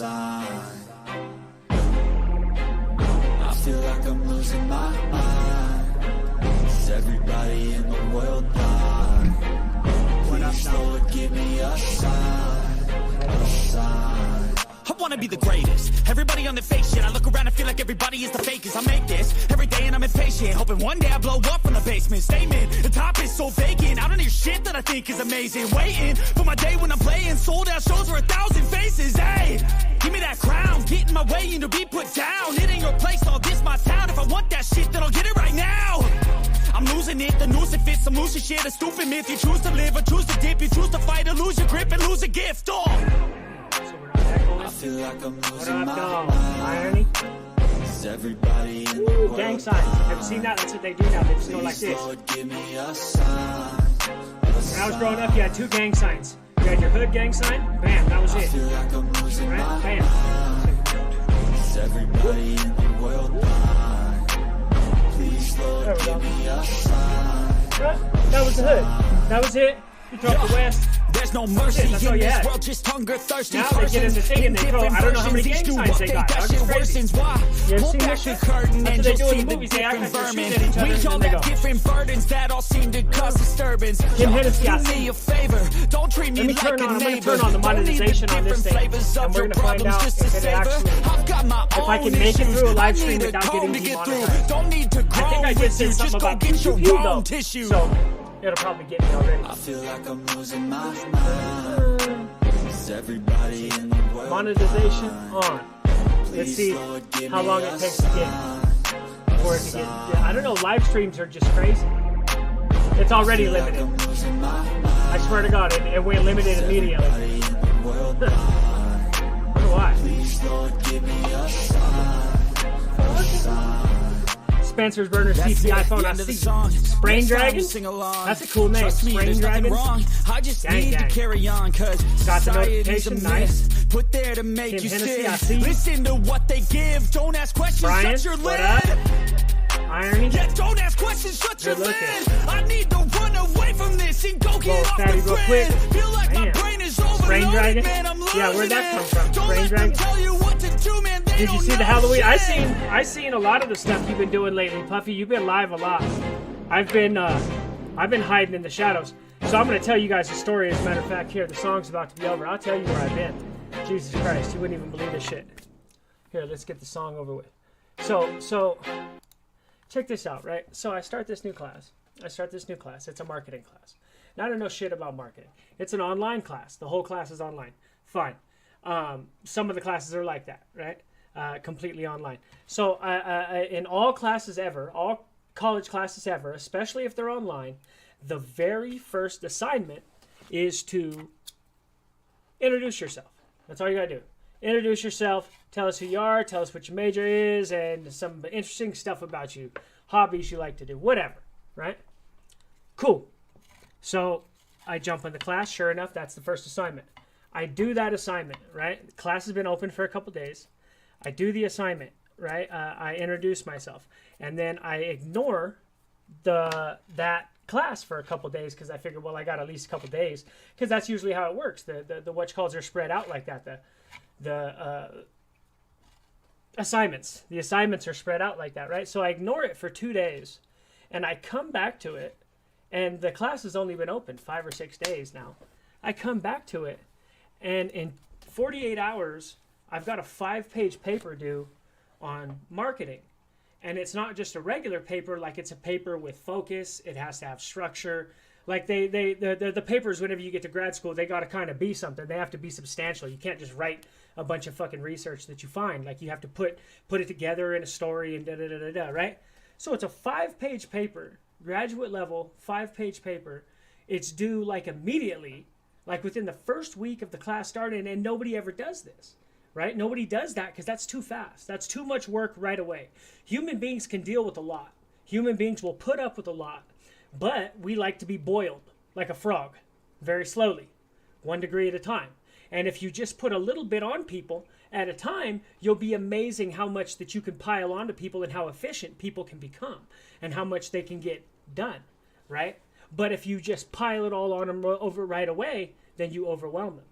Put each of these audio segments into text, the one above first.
sign. I feel like I'm losing my mind. Is everybody in the world blind? Please, Lord, give me a sign, a sign. I wanna be the greatest. Everybody on the fake shit. I look around and feel like everybody is the fakest. I make this every day and I'm impatient, hoping one day I blow up from the basement. Statement, the top is so vacant. I don't hear shit that I think is amazing. Waiting for my day when I'm playing sold out shows for 1,000 faces. Hey, give me that crown, get in my way and to be put down. It ain't your place, all this my town. If I want that shit, then I'll get it right now. I'm losing it, the noose it fits. I'm losing shit, a stupid myth. You choose to live or choose to dip. You choose to fight or lose your grip and lose a gift. I feel like I'm losing my mind. Irony. Is everybody in the Ooh, world gang signs. Have you seen that? That's what they do now. They just go like Please, this. Lord, give me a sign, When I was growing up, you had two gang signs. You had your hood gang sign. Bam, that was I it. feel like I'm losing Right? my Bam. mind. Is everybody in the world blind? Please, Lord, There we go. give me a sign. Right? That was the hood. That was it. You throw up the West. There's no mercy That's all in you this had. world, just hunger, thirsty Now they get into thinking they throw, I don't know how many gang signs they got. That That's shit crazy. worsens. Why? You ever Pull seen back that the shit? curtain That's and what they you'll do in see the the movies. They act different like they're vermin. shooting at each other We and all then they have go. different burdens that all seem to cause disturbance. Kim Hennessy, I Do see. me a favor, don't treat me Let me like turn a on- I'm gonna neighbor. turn on the Don't need monetization on this different thing, flavors and of we're your gonna find problems out just to if it savor. actually- I've got my if I own can make it issues. through a live I stream need a without comb getting to get through. demonetized. Don't need to I think grow I did with say you, something just go about get your PPP though. own tissue. So it'll probably get me already. I feel like I'm losing my mind. Is everybody in the world Monetization blind? on. Let's Please, see Lord, give how me long a it takes to get sign, for it to get. Yeah, I don't know. Live streams are just crazy. It's already feel like limited. I'm losing my mind. I swear to God, it went limited immediately. Everybody in the world blind. I don't know why. Please, Lord, give me a sign, a sign. Spencer's burner That's CPI it, phone. the I end of the see. song. Sprain Next time Dragon? you sing along. That's a cool name. Trust me, Sprain there's nothing Dragon? wrong. I just Gang, need gang. to carry on, cause Got the society's a notification, mess. nice. Put there to make Kim you Hennessy, I sick. see you. Listen to what they give. Don't ask questions, Brian, shut your what lid. up? Irony. Yeah, don't ask questions, shut your Good lid. looking. I need to run away from this and go get off fatty the real quick. grid. Feel like my Damn. brain is Sprain overloaded, Dragon? man. I'm losing Yeah, where'd that come it. from? Don't Sprain let Dragon? them tell you what to do, man. They Did you don't see the know Halloween? shit. I seen a lot of the stuff you've been doing lately, Puffy. You've been live a lot. I've been hiding in the shadows. So I'm gonna tell you guys a story. As a matter of fact, here the song's about to be over. I'll tell you where I've been. Jesus Christ, you wouldn't even believe this shit. Here, let's get the song over with. So check this out, right? So I start this new class. It's a marketing class. Now I don't know shit about marketing. It's an online class. The whole class is online. Fine. Some of the classes are like that, right? Completely online. So in all classes ever, all college classes ever, especially if they're online, the very first assignment is to introduce yourself. That's all you gotta do. Introduce yourself, tell us who you are, tell us what your major is, and some interesting stuff about you, hobbies you like to do, whatever, right? Cool. So I jump in the class. Sure enough, that's the first assignment. I do that assignment, right? The class has been open for a couple days. I do the assignment, right? I introduce myself, and then I ignore that class for a couple days because I figured, well, I got at least a couple days because that's usually how it works. The whatchalls are spread out like that. The assignments are spread out like that, right? So I ignore it for 2 days, and I come back to it, and the class has only been open 5 or 6 days now. I come back to it, and in 48 hours, I've got a 5-page paper due on marketing. And it's not just a regular paper, like it's a paper with focus. It has to have structure. Like the papers, whenever you get to grad school, they got to kind of be something. They have to be substantial. You can't just write a bunch of fucking research that you find. Like you have to put it together in a story and da-da-da-da-da, right? So it's a 5-page paper, graduate level 5-page paper. It's due like immediately, like within the first week of the class starting, and nobody ever does this. Right? Nobody does that because that's too fast. That's too much work right away. Human beings can deal with a lot. Human beings will put up with a lot. But we like to be boiled like a frog, very slowly, 1 degree at a time. And if you just put a little bit on people at a time, you'll be amazing how much that you can pile onto people and how efficient people can become and how much they can get done, right? But if you just pile it all on them over right away, then you overwhelm them.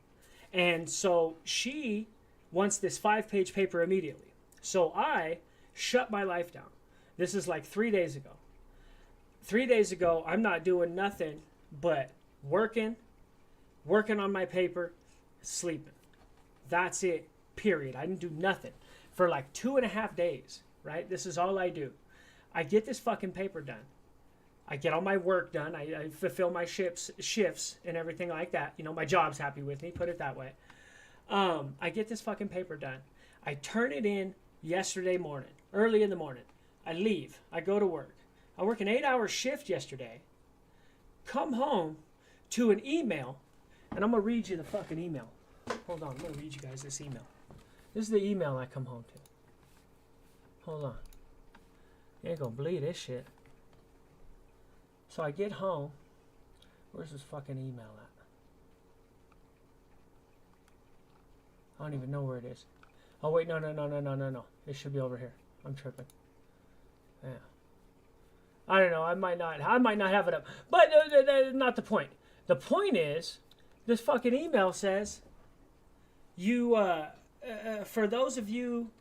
And so she wants this 5-page paper immediately. So I shut my life down. This is like 3 days ago. 3 days ago, I'm not doing nothing but working on my paper, sleeping. That's it, period. I didn't do nothing for like 2.5 days, right? This is all I do. I get this fucking paper done. I get all my work done. I fulfill my shifts and everything like that. You know, my job's happy with me, put it that way. I get this fucking paper done. I turn it in yesterday morning, early in the morning. I leave. I go to work. I work an 8-hour shift yesterday. Come home to an email, and I'm going to read you the fucking email. Hold on, I'm going to read you guys this email. This is the email I come home to. Hold on. You ain't going to believe this shit. So I get home. Where's this fucking email at? I don't even know where it is. Oh, wait, no. It should be over here. I'm tripping. Yeah. I don't know. I might not have it up. But not the point. The point is, this fucking email says, you, for those of you,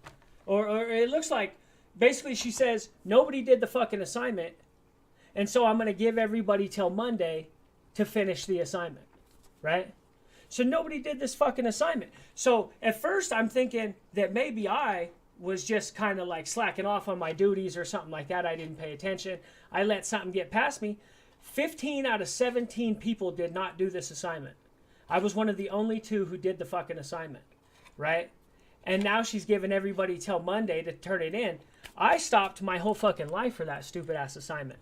or it looks like, basically she says, nobody did the fucking assignment, and so I'm going to give everybody till Monday to finish the assignment, right? So nobody did this fucking assignment. So at first I'm thinking that maybe I was just kind of like slacking off on my duties or something like that. I didn't pay attention. I let something get past me. 15 out of 17 people did not do this assignment. I was one of the only 2 who did the fucking assignment, right? And now she's giving everybody till Monday to turn it in. I stopped my whole fucking life for that stupid ass assignment.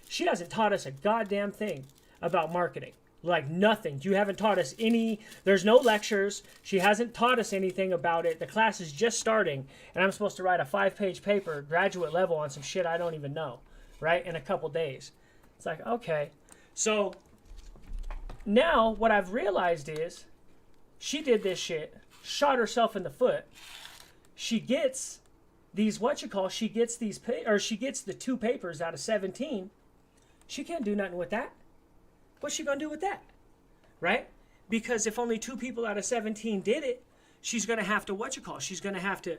She hasn't taught us a goddamn thing about marketing. Like nothing. You haven't taught us any. There's no lectures. She hasn't taught us anything about it. The class is just starting, and I'm supposed to write a 5-page paper, graduate level, on some shit I don't even know, right? In a couple days. It's like, okay. So now what I've realized is she did this shit, shot herself in the foot. She gets these, she gets the 2 papers out of 17. She can't do nothing with that. What's she going to do with that? Right? Because if only 2 people out of 17 did it, she's going to have to, she's going to have to, a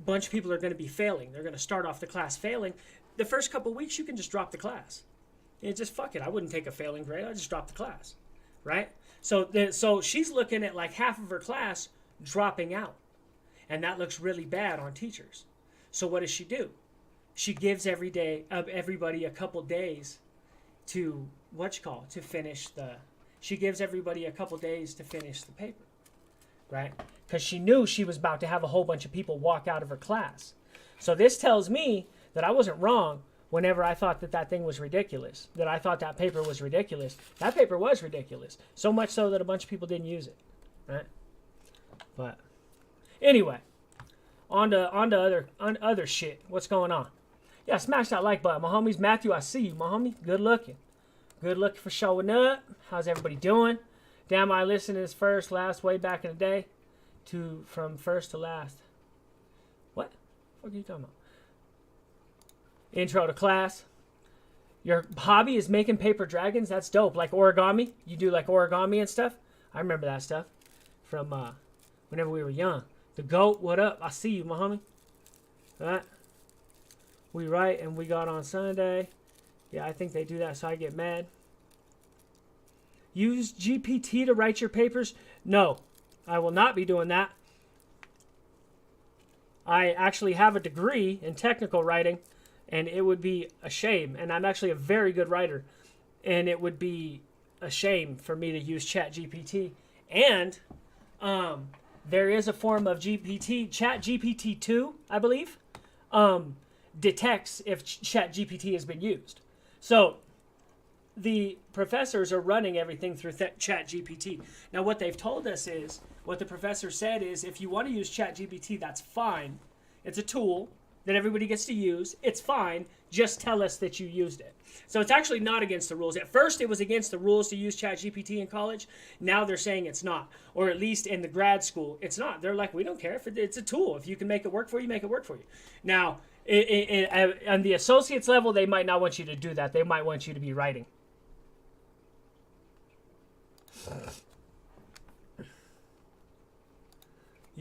bunch of people are going to be failing. They're going to start off the class failing. The first couple weeks, you can just drop the class. And just fuck it. I wouldn't take a failing grade. I'd just drop the class. Right? So she's looking at like half of her class dropping out. And that looks really bad on teachers. So what does she do? She gives everybody a couple days to finish she gives everybody a couple days to finish the paper, right? Because she knew she was about to have a whole bunch of people walk out of her class. So this tells me that I wasn't wrong whenever I thought that thing was ridiculous, that I thought that paper was ridiculous. That paper was ridiculous, so much so that a bunch of people didn't use it, right? But anyway, on to other shit. What's going on? Yeah, smash that like button. My homies, Matthew, I see you, my homie. Good looking. Good looking for showing up. How's everybody doing? Damn, I listened to this last, way back in the day. From first to last. What are you talking about? Intro to class. Your hobby is making paper dragons? That's dope. Like origami? You do like origami and stuff? I remember that stuff from whenever we were young. The GOAT, what up? I see you, my homie. All right. We write and we got on Sunday. Yeah, I think they do that, so I get mad. Use GPT to write your papers? No, I will not be doing that. I actually have a degree in technical writing, and it would be a shame. And I'm actually a very good writer, and it would be a shame for me to use ChatGPT. And there is a form of GPT, ChatGPT 2, I believe, detects if ChatGPT has been used. So the professors are running everything through ChatGPT. Now what they've told us is, what the professor said is, if you want to use ChatGPT, that's fine. It's a tool that everybody gets to use. It's fine. Just tell us that you used it. So it's actually not against the rules. At first it was against the rules to use ChatGPT in college. Now they're saying it's not. Or at least in the grad school, it's not. They're like, we don't care. If it's a tool. If you can make it work for you, make it work for you. Now, on the associate's level, they might not want you to do that. They might want you to be writing.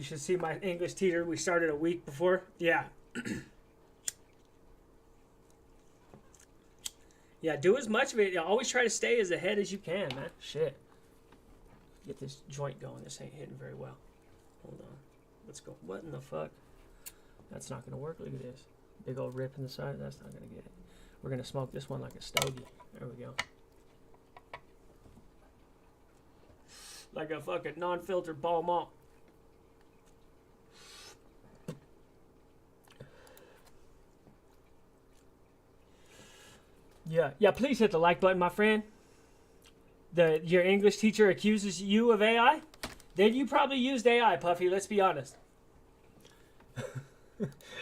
You should see my English teacher. We started a week before. Yeah. Yeah, do as much of it. Always try to stay as ahead as you can, man. Shit. Get this joint going. This ain't hitting very well. Hold on. Let's go. What in the fuck? That's not going to work. Look at this. Big old rip in the side. That's not going to get it. We're going to smoke this one like a stogie. There we go. Like a fucking non-filtered ball malt. Yeah, please hit the like button, my friend. Your English teacher accuses you of AI? Then you probably used AI, Puffy, let's be honest.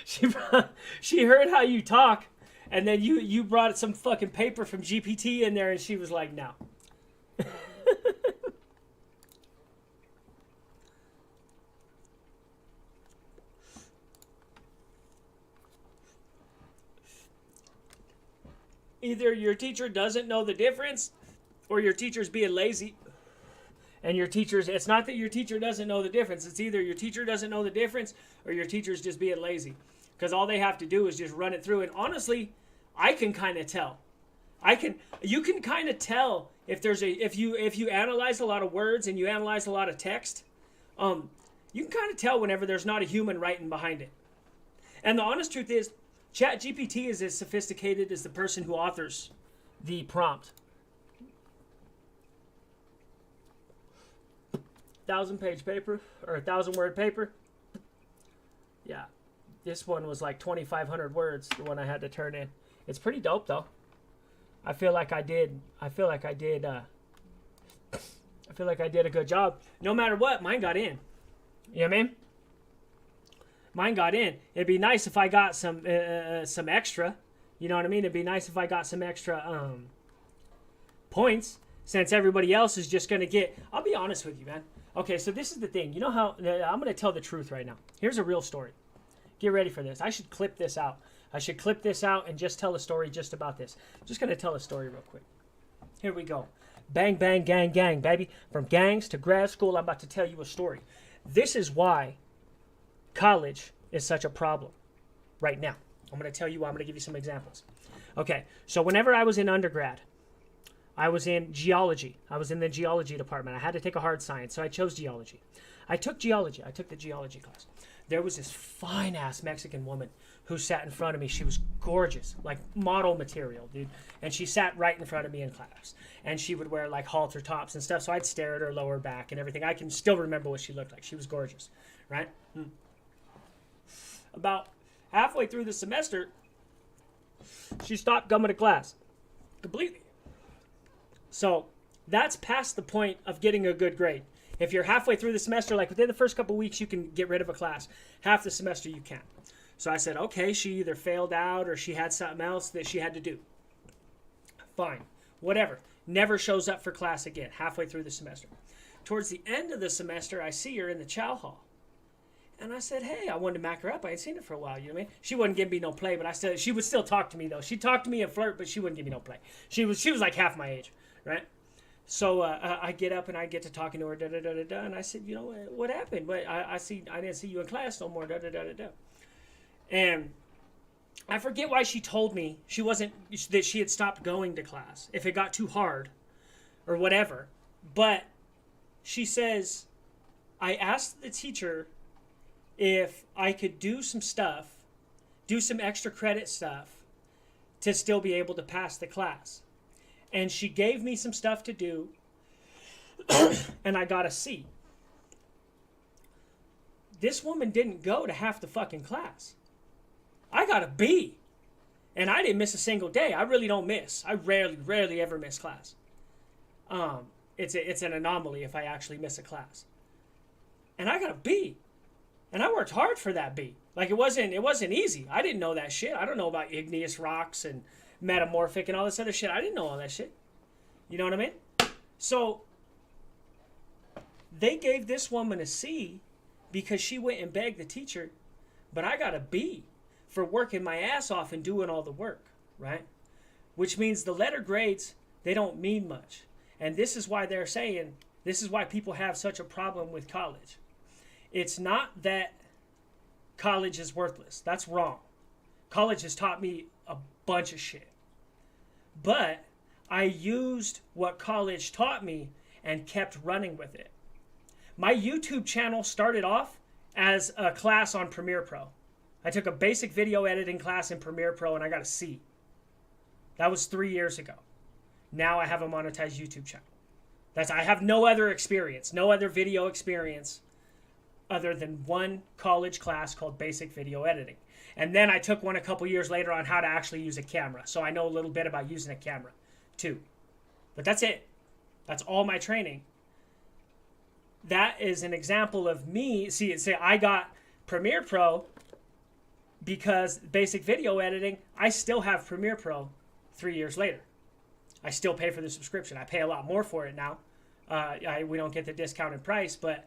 She heard how you talk, and then you brought some fucking paper from GPT in there, and she was like, no. Either your teacher doesn't know the difference, or your teacher's being lazy. And it's not that your teacher doesn't know the difference. It's either your teacher doesn't know the difference, or your teacher's just being lazy. Because all they have to do is just run it through. And honestly, I can kind of tell. You can kind of tell if you analyze a lot of words and you analyze a lot of text. You can kind of tell whenever there's not a human writing behind it. And the honest truth is, ChatGPT is as sophisticated as the person who authors the prompt. 1,000-page paper, or 1,000-word paper. Yeah, this one was like 2,500 words, the one I had to turn in. It's pretty dope, though. I feel like I did a good job. No matter what, mine got in. You know what I mean? Mine got in. It'd be nice if I got some extra. You know what I mean? It'd be nice if I got some extra points, since everybody else is just going to get... I'll be honest with you, man. Okay, so this is the thing. You know how... I'm going to tell the truth right now. Here's a real story. Get ready for this. I should clip this out. And just tell a story just about this. I'm just going to tell a story real quick. Here we go. Bang, bang, gang, gang, baby. From gangs to grad school, I'm about to tell you a story. This is why college is such a problem right now. I'm going to tell you why. I'm going to give you some examples. Okay, so whenever I was in undergrad, I was in geology. I was in the geology department. I had to take a hard science, so I chose geology. I took geology. I took the geology class. There was this fine-ass Mexican woman who sat in front of me. She was gorgeous, like model material, dude. And she sat right in front of me in class. And she would wear like halter tops and stuff, so I'd stare at her lower back and everything. I can still remember what she looked like. She was gorgeous, right? About halfway through the semester, she stopped coming to class completely. So that's past the point of getting a good grade. If you're halfway through the semester, like within the first couple weeks, you can get rid of a class. Half the semester, you can't. So I said, okay, she either failed out or she had something else that she had to do. Fine, whatever. Never shows up for class again, halfway through the semester. Towards the end of the semester, I see her in the chow hall. And I said, hey, I wanted to mac her up. I ain't seen her for a while, you know what I mean? She wouldn't give me no play, but she would still talk to me, though. She'd talk to me and flirt, but she wouldn't give me no play. She was like half my age, right? So I get up and I get to talking to her, da-da-da-da-da, and I said, you know, what happened? But I didn't see you in class no more, da-da-da-da-da. And I forget why she told me that she had stopped going to class, if it got too hard or whatever. But she says, I asked the teacher if I could do some extra credit stuff to still be able to pass the class. And she gave me some stuff to do, and I got a C. This woman didn't go to half the fucking class. I got a B. And I didn't miss a single day. I really don't miss. I rarely ever miss class. It's an anomaly if I actually miss a class. And I got a B. And I worked hard for that B. Like, it wasn't easy. I didn't know that shit. I don't know about igneous rocks and metamorphic and all this other shit. I didn't know all that shit. You know what I mean? So they gave this woman a C because she went and begged the teacher, but I got a B for working my ass off and doing all the work, right? Which means the letter grades, they don't mean much. And this is why they're saying, this is why people have such a problem with college. It's not that college is worthless. That's wrong. College has taught me a bunch of shit. But I used what college taught me and kept running with it. My YouTube channel started off as a class on Premiere Pro. I took a basic video editing class in Premiere Pro and I got a C. That was 3 years ago. Now I have a monetized YouTube channel. I have no other experience, no other video experience other than one college class called basic video editing. And then I took one a couple years later on how to actually use a camera. So I know a little bit about using a camera too. But that's it. That's all my training. That is an example of me. See, I got Premiere Pro because basic video editing, I still have Premiere Pro 3 years later. I still pay for the subscription. I pay a lot more for it now. We don't get the discounted price, but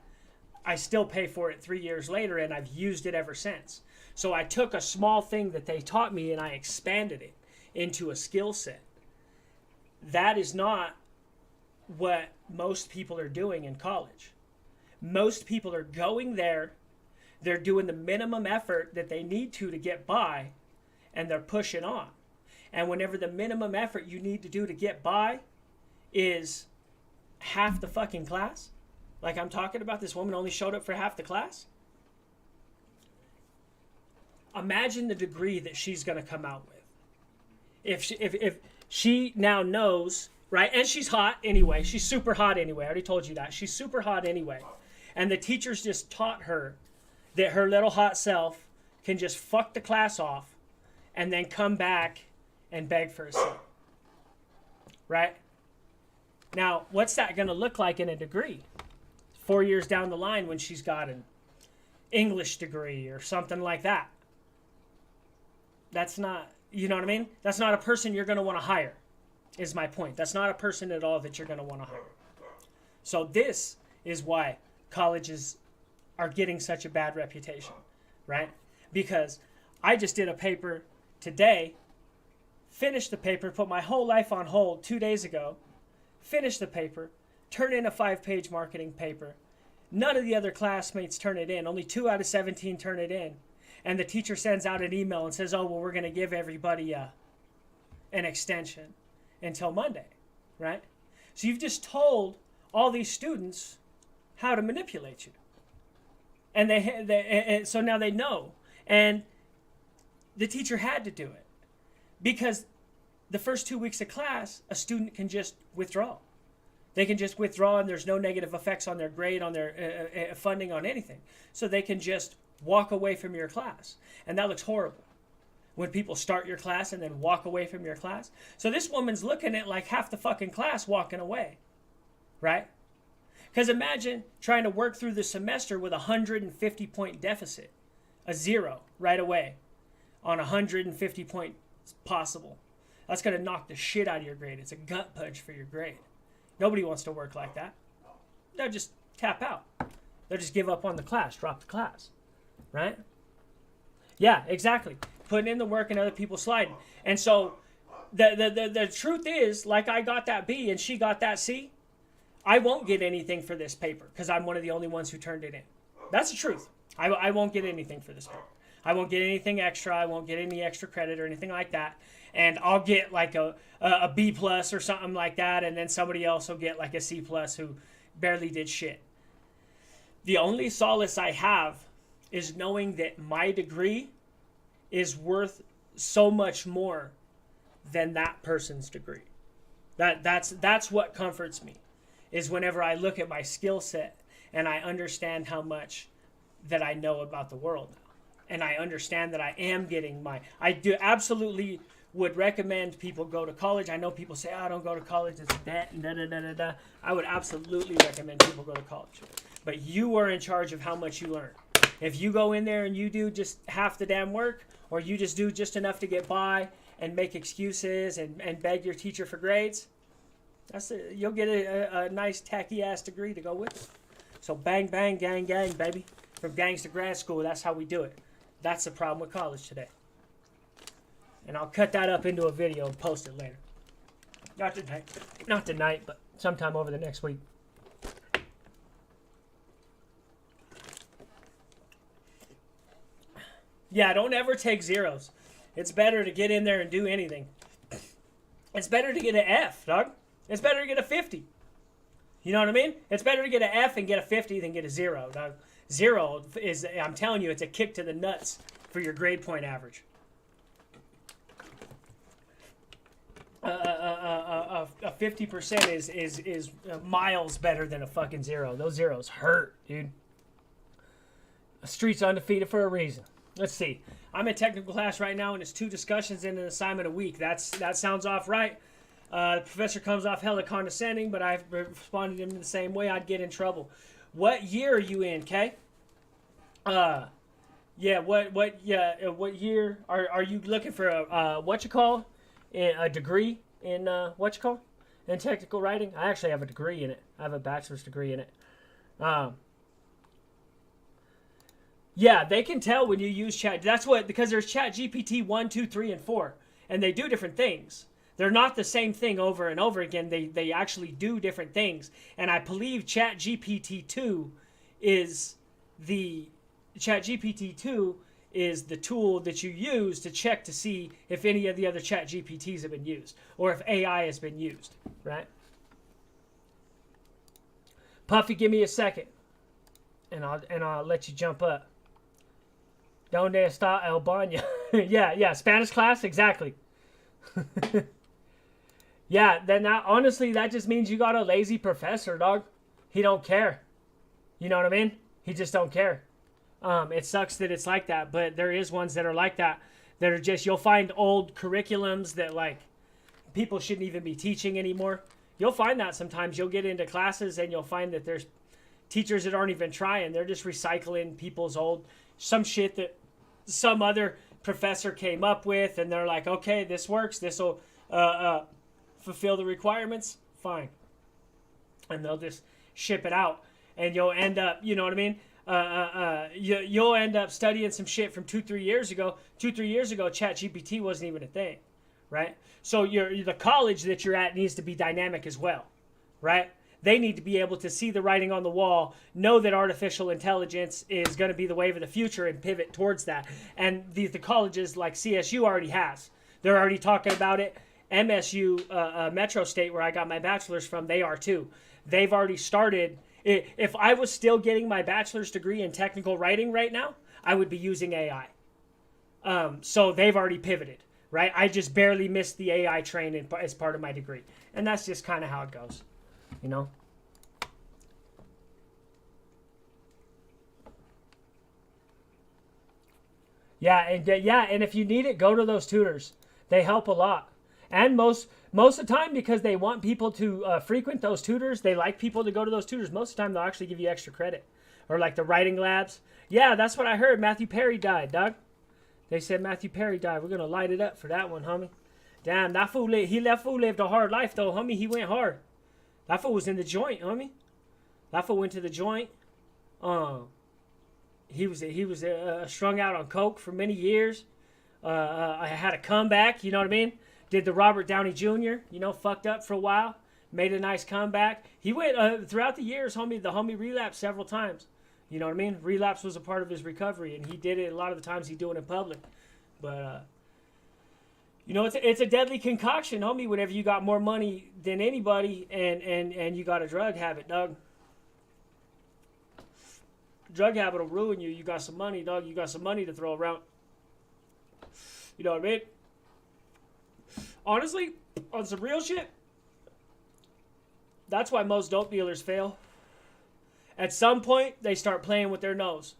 I still pay for it 3 years later, and I've used it ever since. So I took a small thing that they taught me and I expanded it into a skill set. That is not what most people are doing in college. Most people are going there, they're doing the minimum effort that they need to get by, and they're pushing on. And whenever the minimum effort you need to do to get by is half the fucking class, like I'm talking about, this woman only showed up for half the class. Imagine the degree that she's going to come out with. If she now knows, right, and she's hot anyway, she's super hot anyway, I already told you that, she's super hot anyway, and the teachers just taught her that her little hot self can just fuck the class off and then come back and beg for a seat, right? Now, what's that going to look like in a degree? 4 years down the line when she's got an English degree or something like that. That's not, you know what I mean? That's not a person you're going to want to hire, is my point. That's not a person at all that you're going to want to hire. So this is why colleges are getting such a bad reputation, right? Because I just did a paper today, finished the paper, put my whole life on hold 2 days ago, finished the paper, turned in a 5-page marketing paper. None of the other classmates turn it in. Only 2 out of 17 turn it in. And the teacher sends out an email and says, oh, well, we're going to give everybody an extension until Monday, right? So you've just told all these students how to manipulate you. And so now they know. And the teacher had to do it. Because the first 2 weeks of class, a student can just withdraw. They can just withdraw and there's no negative effects on their grade, on their funding, on anything. So they can just walk away from your class. And that looks horrible when people start your class and then walk away from your class. So this woman's looking at like half the fucking class walking away, right? Because imagine trying to work through the semester with a 150-point deficit, a 0 right away on 150 points possible. That's going to knock the shit out of your grade. It's a gut punch for your grade. Nobody wants to work like that. They'll just tap out. They'll just give up on the class, drop the class, right? Yeah, exactly. Putting in the work and other people sliding. And so the truth is, like I got that B and she got that C, I won't get anything for this paper because I'm one of the only ones who turned it in. That's the truth. I won't get anything for this paper. I won't get anything extra. I won't get any extra credit or anything like that. And I'll get like a B plus or something like that. And then somebody else will get like a C plus who barely did shit. The only solace I have is knowing that my degree is worth so much more than that person's degree. That's what comforts me, is whenever I look at my skill set and I understand how much that I know about the world now. And I understand that I am getting I do absolutely would recommend people go to college. I know people say, oh, don't go to college, it's debt, and da-da-da-da-da. I would absolutely recommend people go to college. But you are in charge of how much you learn. If you go in there and you do just half the damn work, or you just do just enough to get by and make excuses and beg your teacher for grades, you'll get a nice tacky-ass degree to go with it. So bang, bang, gang, gang, baby. From gangs to grad school, that's how we do it. That's the problem with college today. And I'll cut that up into a video and post it later. Not tonight, but sometime over the next week. Yeah, don't ever take zeros. It's better to get in there and do anything. It's better to get an F, dog. It's better to get a 50. You know what I mean? It's better to get an F and get a 50 than get a 0, dog. 0 is, I'm telling you, it's a kick to the nuts for your grade point average. A 50% is miles better than a fucking 0. Those zeros hurt, dude. The street's undefeated for a reason. Let's see. I'm in technical class right now, and it's 2 discussions and an assignment a week. That sounds off right. The professor comes off hella condescending, but I've responded to him in the same way. I'd get in trouble. What year are you in, Kay? Yeah. What year are you looking for? A degree in in technical writing? I actually have a degree in it. I have a bachelor's degree in it. Yeah, they can tell when you use chat. That's what, because there's chat GPT 1, 2, 3, and 4, and they do different things. They're not the same thing over and over again. They actually do different things. And I believe chat GPT 2 is the tool that you use to check to see if any of the other chat GPTs have been used or if AI has been used, right? Puffy, give me a second, and I'll let you jump up. Donde está el baño? yeah, Spanish class, exactly. Yeah, then honestly, that just means you got a lazy professor, dog. He don't care. You know what I mean? He just don't care. It sucks that it's like that, but there is ones that are like that are just, you'll find old curriculums that like people shouldn't even be teaching anymore. You'll find that sometimes. You'll get into classes and you'll find that there's teachers that aren't even trying. They're just recycling people's some shit that some other professor came up with, and they're like, okay, this works. This will fulfill the requirements. Fine. And they'll just ship it out, and you'll end up, you know what I mean? You'll end up studying some shit from 2-3 years ago. 2-3 years ago, ChatGPT wasn't even a thing, right? So the college that you're at needs to be dynamic as well, right? They need to be able to see the writing on the wall, know that artificial intelligence is going to be the wave of the future, and pivot towards that. And the colleges like CSU already has. They're already talking about it. MSU, Metro State, where I got my bachelor's from, they are too. They've already started. If I was still getting my bachelor's degree in technical writing right now, I would be using AI. So they've already pivoted, right? I just barely missed the AI train as part of my degree. And that's just kind of how it goes, you know? And if you need it, go to those tutors. They help a lot. And most of the time, because they want people to frequent those tutors, they like people to go to those tutors. Most of the time, they'll actually give you extra credit. Or like the writing labs. Yeah, that's what I heard. Matthew Perry died, dog. They said Matthew Perry died. We're going to light it up for that one, homie. Damn, that fool lived a hard life, though, homie. He went hard. That fool was in the joint, homie. That fool went to the joint. He was strung out on coke for many years. I had a comeback, you know what I mean? Did the Robert Downey Jr., fucked up for a while. Made a nice comeback. He went, throughout the years, the homie relapsed several times. You know what I mean? Relapse was a part of his recovery, and he did it a lot of the times he'd do it in public. But, it's a deadly concoction, homie, whenever you got more money than anybody and you got a drug habit, dog. Drug habit will ruin you. You got some money, dog. You got some money to throw around. You know what I mean? Honestly, on some real shit, that's why most dope dealers fail. At some point, they start playing with their nose.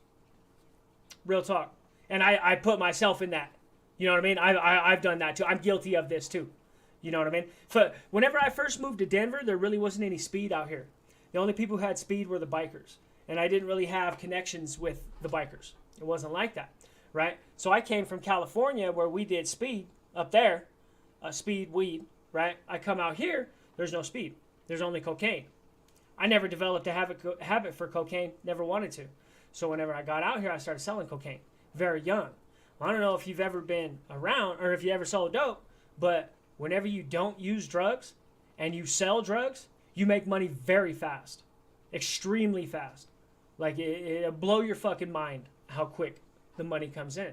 Real talk. And I put myself in that. You know what I mean? I've done that too. I'm guilty of this too. You know what I mean? Whenever I first moved to Denver, there really wasn't any speed out here. The only people who had speed were the bikers. And I didn't really have connections with the bikers. It wasn't like that, right? So I came from California where we did speed up there. Speed, weed, right? I come out here, there's no speed. There's only cocaine. I never developed a habit for cocaine, never wanted to. So whenever I got out here, I started selling cocaine very young. I don't know if you've ever been around or if you ever sold dope, but whenever you don't use drugs and you sell drugs, you make money very fast, extremely fast. Like it'll blow your fucking mind how quick the money comes in.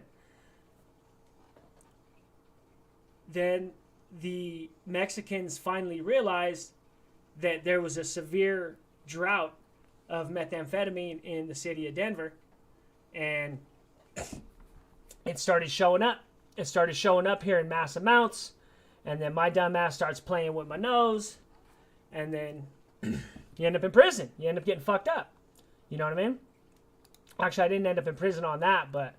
then the Mexicans finally realized that there was a severe drought of methamphetamine in the city of Denver, and it started showing up. It started showing up here in mass amounts, and then my dumb ass starts playing with my nose, and then you end up in prison. You end up getting fucked up. You know what I mean? Actually, I didn't end up in prison on that, but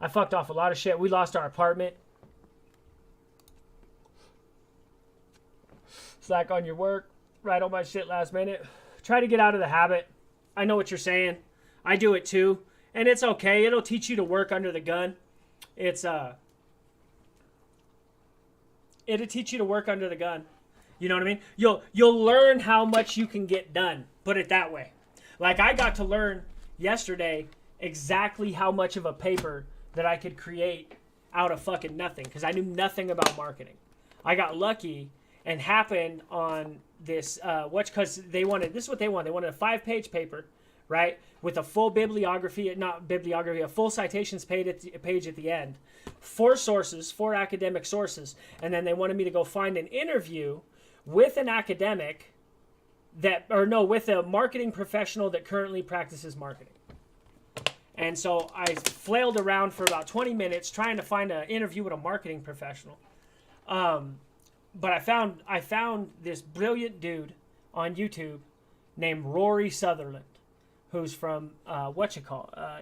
I fucked off a lot of shit. We lost our apartment. Slack on your work. Right on my shit last minute. Try to get out of the habit. I know what you're saying. I do it too. And it's okay. It'll teach you to work under the gun. It'll teach you to work under the gun. You know what I mean? You'll learn how much you can get done. Put it that way. Like I got to learn yesterday exactly how much of a paper that I could create out of fucking nothing, because I knew nothing about marketing. I got lucky and happened on this because they wanted, this is what they wanted. They wanted a 5-page paper, right, with a full a full citations page at the end, 4 sources, 4 academic sources, and then they wanted me to go find an interview with an academic with a marketing professional that currently practices marketing. And so I flailed around for about 20 minutes trying to find an interview with a marketing professional. But I found this brilliant dude on YouTube named Rory Sutherland, who's from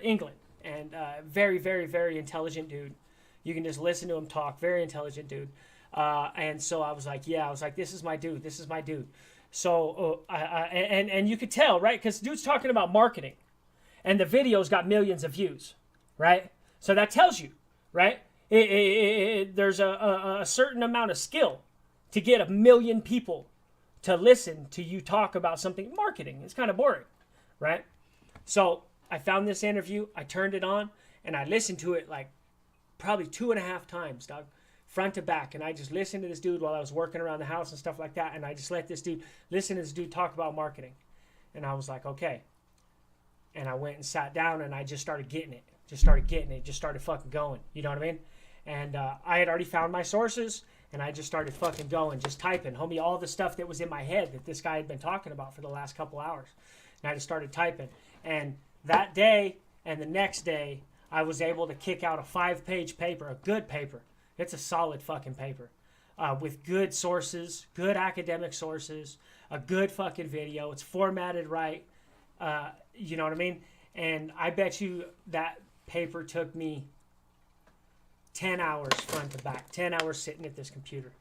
England, and very, very, very intelligent dude. You can just listen to him talk. Very intelligent dude. And so I was like, this is my dude. This is my dude. So and you could tell, right? Because dude's talking about marketing, and the video's got millions of views, right? So that tells you, right? There's a certain amount of skill to get 1 million people to listen to you talk about something. Marketing, it's kind of boring, right? So I found this interview, I turned it on, and I listened to it like probably 2.5 times, dog, front to back. And I just listened to this dude while I was working around the house and stuff like that. And I just let this dude talk about marketing. And I was like, okay. And I went and sat down and I just started getting it. Just started fucking going. You know what I mean? And I had already found my sources. And I just started fucking going, just typing, homie, all the stuff that was in my head that this guy had been talking about for the last couple hours. And I just started typing. And that day and the next day, I was able to kick out a 5-page paper, a good paper. It's a solid fucking paper with good sources, good academic sources, a good fucking video. It's formatted right. You know what I mean? And I bet you that paper took me 10 hours front to back, 10 hours sitting at this computer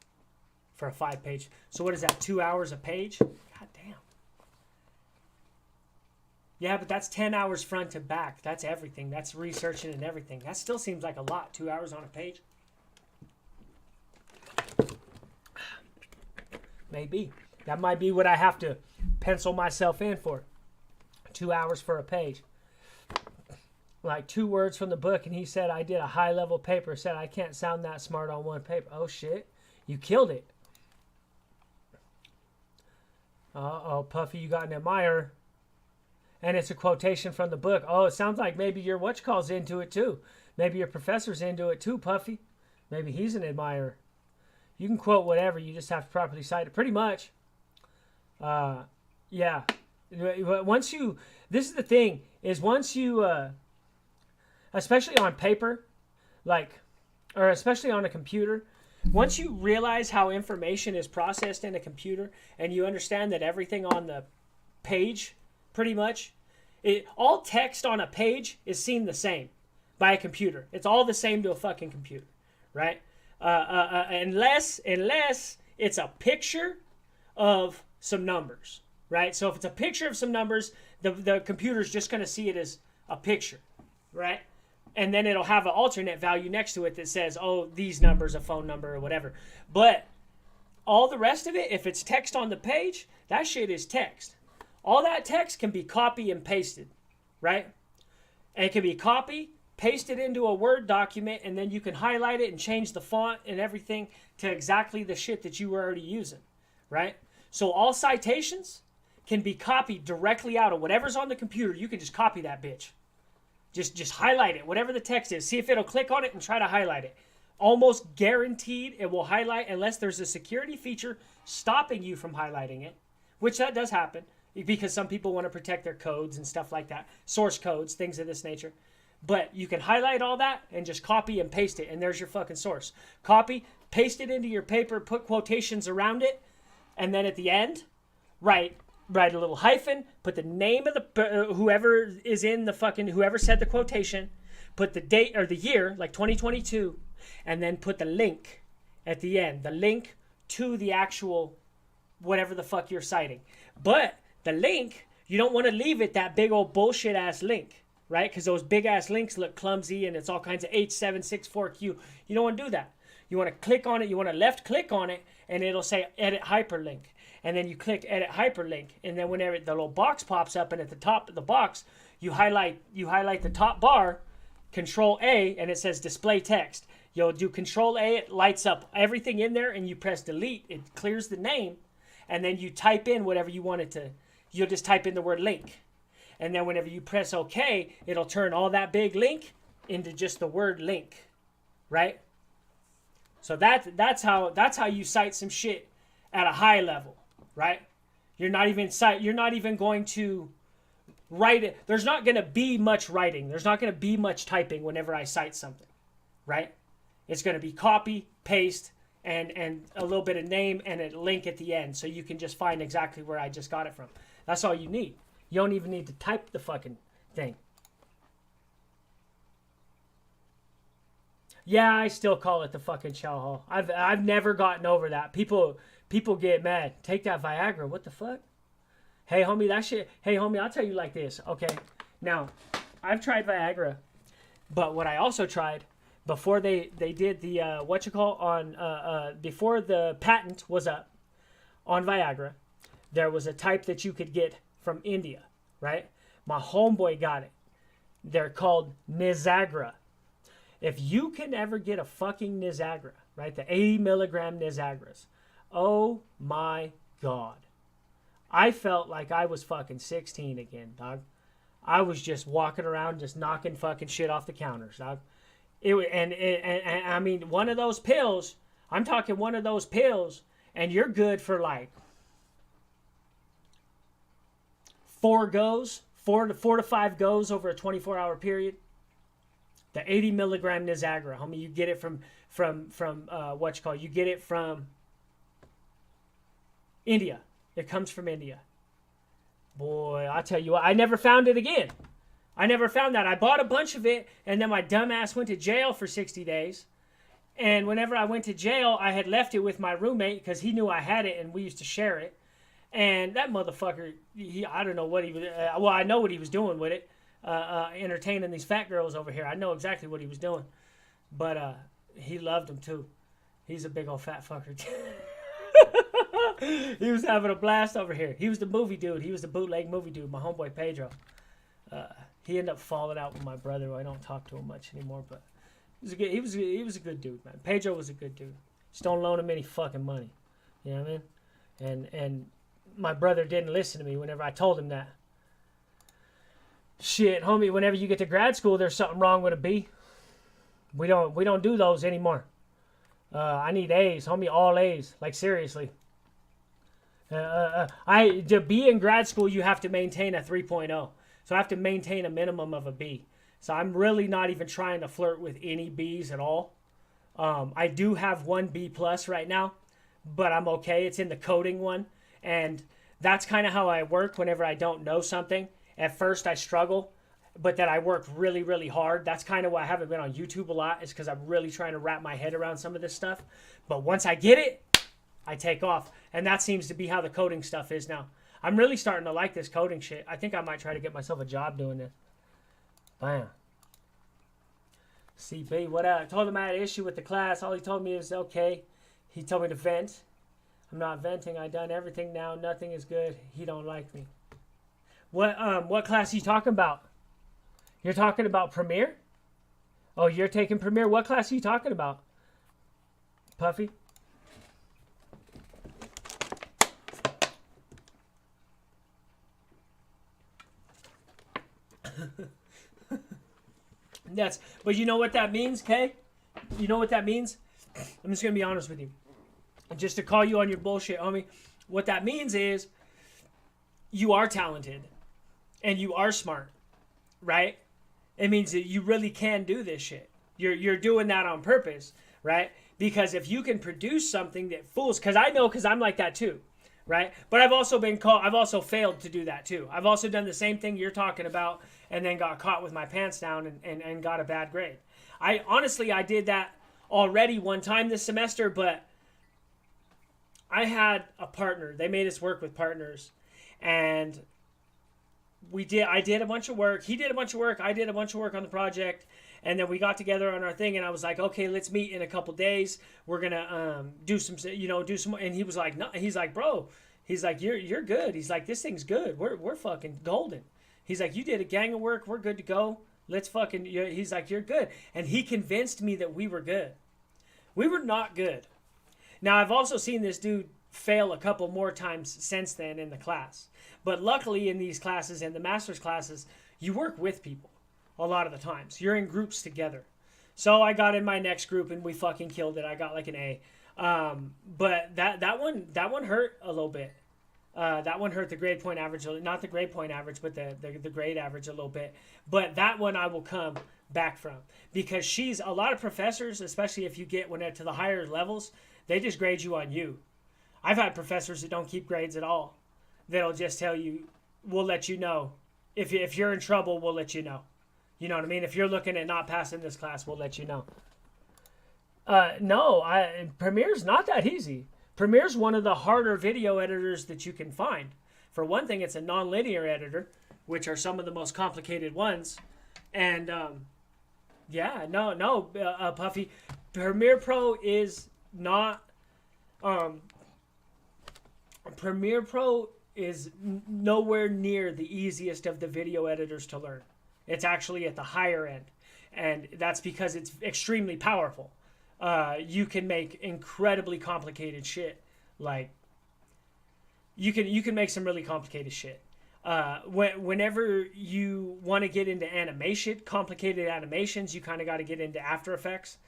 for a 5-page. So what is that, 2 hours a page? God damn. Yeah, but that's 10 hours front to back. That's everything. That's researching and everything. That still seems like a lot, 2 hours on a page. Maybe. That might be what I have to pencil myself in for. 2 hours for a page. Like 2 words from the book, and he said I did a high-level paper. Said I can't sound that smart on one paper. Oh, shit. You killed it. Uh-oh, Puffy, you got an admirer. And it's a quotation from the book. Oh, it sounds like maybe your whatchamacall's into it, too. Maybe your professor's into it, too, Puffy. Maybe he's an admirer. You can quote whatever. You just have to properly cite it. Pretty much. Yeah. Once you... This is the thing, is once you... especially on paper, or especially on a computer, once you realize how information is processed in a computer and you understand that everything on the page, pretty much, all text on a page is seen the same by a computer. It's all the same to a fucking computer, right? Unless it's a picture of some numbers, right? So if it's a picture of some numbers, the computer's just going to see it as a picture, right? And then it'll have an alternate value next to it that says, oh, these numbers, a phone number or whatever. But all the rest of it, if it's text on the page, that shit is text. All that text can be copy and pasted, right? And it can be copy, pasted into a Word document, and then you can highlight it and change the font and everything to exactly the shit that you were already using, right? So all citations can be copied directly out of whatever's on the computer. You can just copy that bitch. Just highlight it, whatever the text is. See if it'll click on it and try to highlight it. almost guaranteed it will highlight unless there's a security feature stopping you from highlighting it, which that does happen because some people want to protect their codes and stuff like that, source codes, things of this nature. But you can highlight all that and just copy and paste it, and there's your fucking source. Copy, paste it into your paper, put quotations around it, and then at the end, write a little hyphen, put the name of the whoever is in the fucking, whoever said the quotation, put the date or the year, like 2022, and then put the link at the end, the link to the actual whatever the fuck you're citing. But the link, you don't want to leave it that big old bullshit ass link, right? Because those big ass links look clumsy and it's all kinds of H764Q. You don't want to do that. You want to click on it, you want to left click on it, and it'll say edit hyperlink. And then you click edit hyperlink, and then whenever the little box pops up, and at the top of the box, you highlight the top bar, Control A, and it says display text. You'll do Control A, it lights up everything in there, and you press delete, it clears the name, and then you type in whatever you want it to. You'll just type in the word link. And then whenever you press OK, it'll turn all that big link into just the word link, right? So that's how you cite some shit at a high level, right? You're not even going to write it. There's not going to be much writing. There's not going to be much typing whenever I cite something, right? It's going to be copy, paste, and a little bit of name and a link at the end, so you can just find exactly where I just got it from. That's all you need. You don't even need to type the fucking thing. Yeah, I still call it the fucking chow hall. I've never gotten over that. People get mad. Take that Viagra. What the fuck? Hey, homie, that shit. Hey, homie, I'll tell you like this. Okay. Now, I've tried Viagra, but what I also tried before they did the before the patent was up on Viagra, there was a type that you could get from India, right? My homeboy got it. They're called Nizagra. If you can ever get a fucking Nizagra, right, the 80 milligram Nizagras, oh my God. I felt like I was fucking 16 again, dog. I was just walking around just knocking fucking shit off the counters, dog. And I mean, one of those pills, I'm talking one of those pills, and you're good for like 4 to 5 goes over a 24-hour period. The 80 milligram Nizagra, homie, you get it from you get it from India. It comes from India. Boy, I tell you what, I never found it again. I never found that. I bought a bunch of it, and then my dumbass went to jail for 60 days. And whenever I went to jail, I had left it with my roommate because he knew I had it, and we used to share it. And that motherfucker, I don't know what he was. Well, I know what he was doing with it. Entertaining these fat girls over here. I know exactly what he was doing. But he loved them too. He's a big old fat fucker. He was having a blast over here. He was the movie dude. He was the bootleg movie dude. My homeboy Pedro. He ended up falling out with my brother. I don't talk to him much anymore. But he was a good dude, man. Pedro was a good dude. Just don't loan him any fucking money. You know what I mean? And my brother didn't listen to me whenever I told him that. Shit, homie, whenever you get to grad school, there's something wrong with a B. We don't do those anymore. I need A's, homie, all A's. Like, seriously. To be in grad school, you have to maintain a 3.0. So I have to maintain a minimum of a B. So I'm really not even trying to flirt with any B's at all. I do have 1 B plus right now, but I'm okay. It's in the coding one. And that's kind of how I work whenever I don't know something. At first, I struggle, but then I work really, really hard. That's kind of why I haven't been on YouTube a lot, is because I'm really trying to wrap my head around some of this stuff. But once I get it, I take off. And that seems to be how the coding stuff is now. I'm really starting to like this coding shit. I think I might try to get myself a job doing this. Bam. CB, what up? I told him I had an issue with the class. All he told me is, okay. He told me to vent. I'm not venting. I done everything now. Nothing is good. He don't like me. What class are you talking about? You're talking about Premiere? Oh, you're taking Premiere? What class are you talking about? Puffy? But you know what that means, Kay? You know what that means? I'm just going to be honest with you. Just to call you on your bullshit, homie. What that means is you are talented and you are smart, right? It means that you really can do this shit. You're doing that on purpose, right? Because if you can produce something that fools, because I'm like that too, right? But I've also failed to do that too. I've also done the same thing you're talking about and then got caught with my pants down and got a bad grade. I did that already one time this semester, but I had a partner. They made us work with partners, and I did a bunch of work. He did a bunch of work. I did a bunch of work on the project. And then we got together on our thing, and I was like, okay, let's meet in a couple days. We're gonna do some. And he was like, no. He's like, bro. He's like, you're good. He's like, this thing's good. We're fucking golden. He's like, you did a gang of work. We're good to go. Let's fucking. He's like, you're good. And he convinced me that we were good. We were not good. Now I've also seen this dude fail a couple more times since then in the class. But luckily in these classes and the master's classes, you work with people. A lot of the times you're in groups together. So I got in my next group and we fucking killed it. I got like an A. But that one hurt a little bit. That one hurt the grade point average, not the grade point average, but the grade average a little bit. But that one I will come back from, because a lot of professors, especially if you get to the higher levels, they just grade you on you. I've had professors that don't keep grades at all. They'll just tell you, we'll let you know. If you're in trouble, we'll let you know. You know what I mean? If you're looking at not passing this class, we'll let you know. Premiere's not that easy. Premiere's one of the harder video editors that you can find. For one thing, it's a non-linear editor, which are some of the most complicated ones. And, Puffy, Premiere Pro is not... Premiere Pro is nowhere near the easiest of the video editors to learn. It's actually at the higher end, and that's because it's extremely powerful. You can make incredibly complicated shit. Like, you can make some really complicated shit. Whenever you want to get into animation, complicated animations, you kind of got to get into After Effects.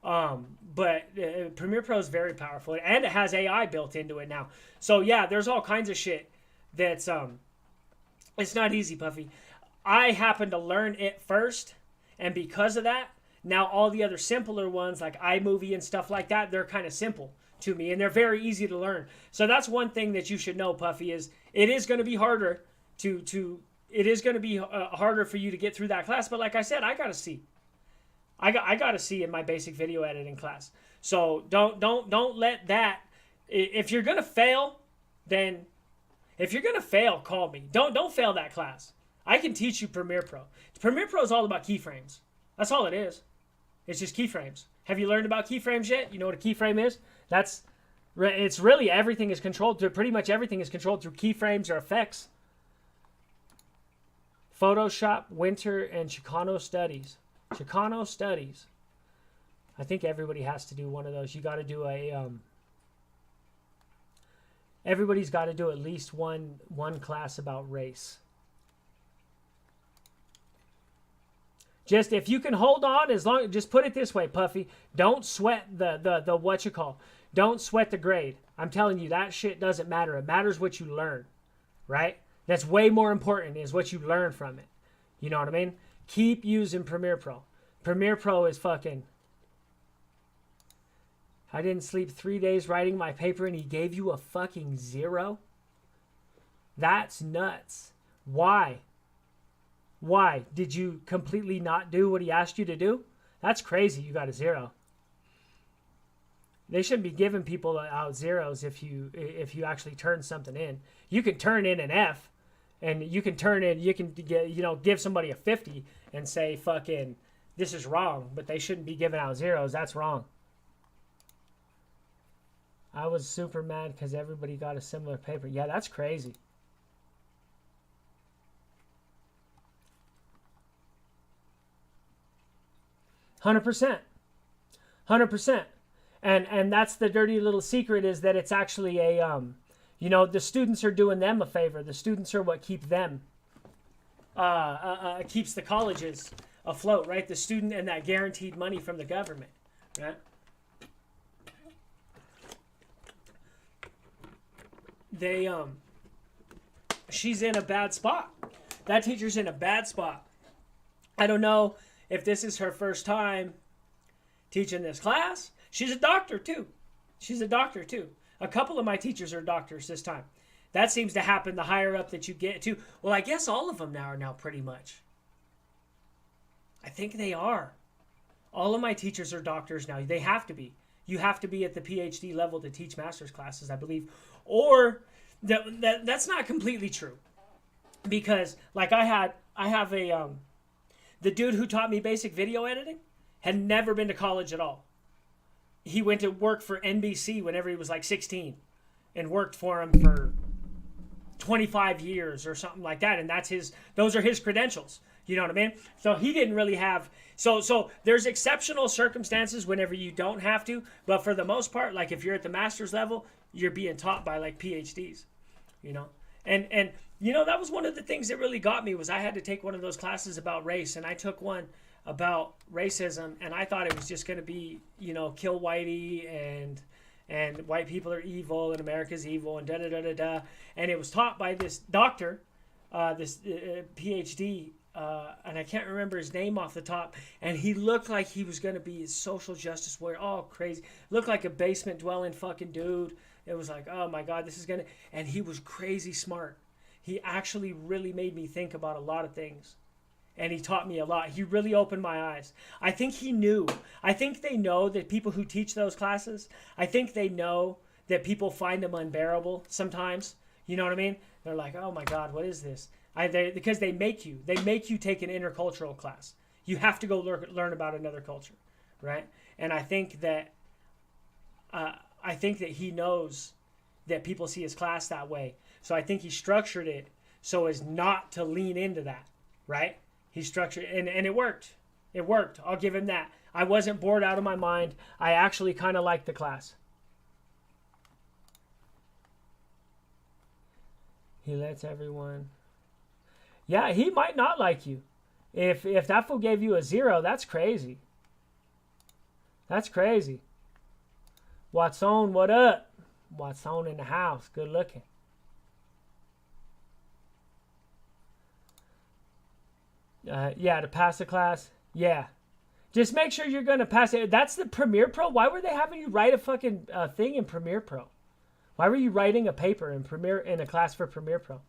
But Premiere Pro is very powerful, and it has AI built into it now. So yeah, there's all kinds of shit that's it's not easy, Puffy. I happened to learn it first, and because of that, now all the other simpler ones like iMovie and stuff like that, they're kind of simple to me, and they're very easy to learn. So that's one thing that you should know, Puffy, is it is going to be harder harder for you to get through that class. But like I said, I got a C. I got a C in my basic video editing class. So don't let that. If you're gonna fail, then call me. Don't fail that class. I can teach you Premiere Pro. Premiere Pro is all about keyframes. That's all it is. It's just keyframes. Have you learned about keyframes yet? You know what a keyframe is? It's really everything is controlled through, pretty much everything is controlled through keyframes or effects. Photoshop, Winter, and Chicano Studies. Chicano Studies. I think everybody has to do one of those. You got to do everybody's got to do at least one class about race. Just if you can hold on, just put it this way, Puffy. Don't sweat the what you call. Don't sweat the grade. I'm telling you, that shit doesn't matter. It matters what you learn, right? That's way more important is what you learn from it. You know what I mean? Keep using Premiere Pro. Premiere Pro is fucking... I didn't sleep 3 days writing my paper and he gave you a fucking 0? That's nuts. Why? Why? Did you completely not do what he asked you to do? That's crazy. You got a 0. They shouldn't be giving people out 0s if you actually turn something in. You can turn in an F, and you can give somebody a 50 and say fucking this is wrong, but they shouldn't be giving out 0s. That's wrong. I was super mad because everybody got a similar paper. Yeah, that's crazy. $100%. And that's the dirty little secret, is that it's actually a, the students are doing them a favor. The students are what keep them, keeps the colleges afloat, right? The student and that guaranteed money from the government, right? She's in a bad spot. That teacher's in a bad spot. I don't know if this is her first time teaching this class. She's a doctor too. A couple of my teachers are doctors this time. That seems to happen the higher up that you get to. Well, I guess all of them now are pretty much. I think they are. All of my teachers are doctors now. They have to be. You have to be at the PhD level to teach master's classes, I believe. Or that's not completely true. Because like I have a the dude who taught me basic video editing had never been to college at all. He went to work for NBC whenever he was like 16 and worked for him for 25 years or something like that. And those are his credentials. You know what I mean? So he didn't really have, so there's exceptional circumstances whenever you don't have to, but for the most part, like if you're at the master's level, you're being taught by like PhDs, you know? And you know, that was one of the things that really got me was I had to take one of those classes about race, and I took one about racism, and I thought it was just going to be, you know, kill whitey and white people are evil and America's evil and da-da-da-da-da. And it was taught by this doctor, this PhD, and I can't remember his name off the top. And he looked like he was going to be a social justice warrior. Oh, crazy. Looked like a basement dwelling fucking dude. It was like, oh my God, this is going to... And he was crazy smart. He actually really made me think about a lot of things. And he taught me a lot. He really opened my eyes. I think he knew. I think they know that people who teach those classes, I think they know that people find them unbearable sometimes. You know what I mean? They're like, oh my God, what is this? Because they make you take an intercultural class. You have to go learn about another culture, right? And I think that he knows that people see his class that way. So I think he structured it so as not to lean into that, right? He structured and it worked. It worked. I'll give him that. I wasn't bored out of my mind. I actually kind of liked the class. He lets everyone... Yeah, he might not like you. If that fool gave you a 0, that's crazy. That's crazy. Watson, what up? Watson in the house. Good looking. Yeah, to pass the class. Yeah. Just make sure you're going to pass it. That's the Premiere Pro. Why were they having you write a fucking thing in Premiere Pro? Why were you writing a paper in a class for Premiere Pro?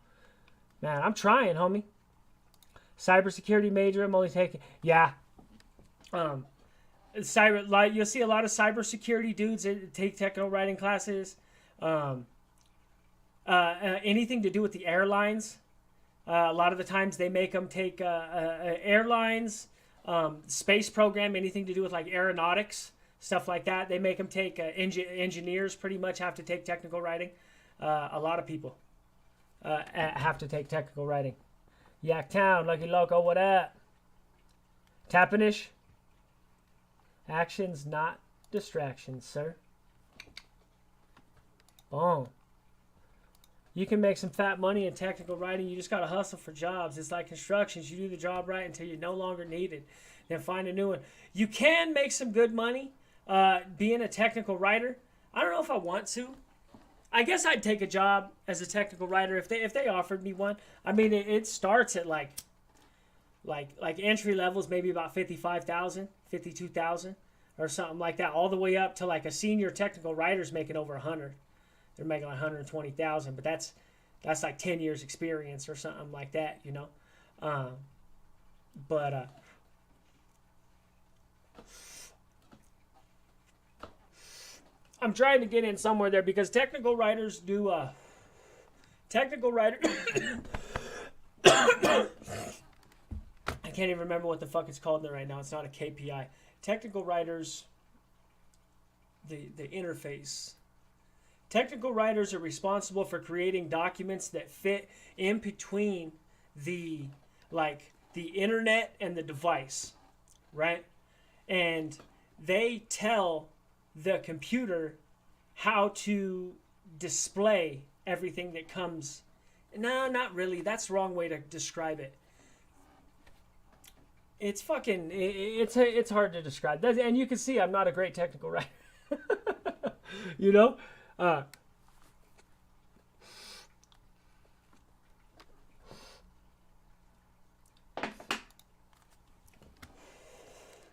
Man, I'm trying, homie. Cybersecurity major, I'm only taking... Yeah. You'll see a lot of cybersecurity dudes that take technical writing classes. Anything to do with the airlines. A lot of the times they make them take airlines, space program, anything to do with like aeronautics, stuff like that. They make them take engineers pretty much have to take technical writing. A lot of people have to take technical writing. Yak Town, Lucky Loco, what up? Tappinish. Actions, not distractions, sir. Boom. You can make some fat money in technical writing. You just got to hustle for jobs. It's like constructions. You do the job right until you're no longer needed. Then find a new one. You can make some good money being a technical writer. I don't know if I want to. I guess I'd take a job as a technical writer if they offered me one. I mean, it starts at like entry levels, maybe about 55,000, 52,000 or something like that, all the way up to like a senior technical writer's making over 100. They're making like 120,000, but that's like 10 years experience or something like that, you know. I'm trying to get in somewhere there because technical writers do technical writer. I can't even remember what the fuck it's called there right now. It's not a KPI. Technical writers, the interface. Technical writers are responsible for creating documents that fit in between the internet and the device, right? And they tell the computer how to display everything that comes. No, not really. That's the wrong way to describe it. it's fucking it's hard to describe. And you can see I'm not a great technical writer. You know?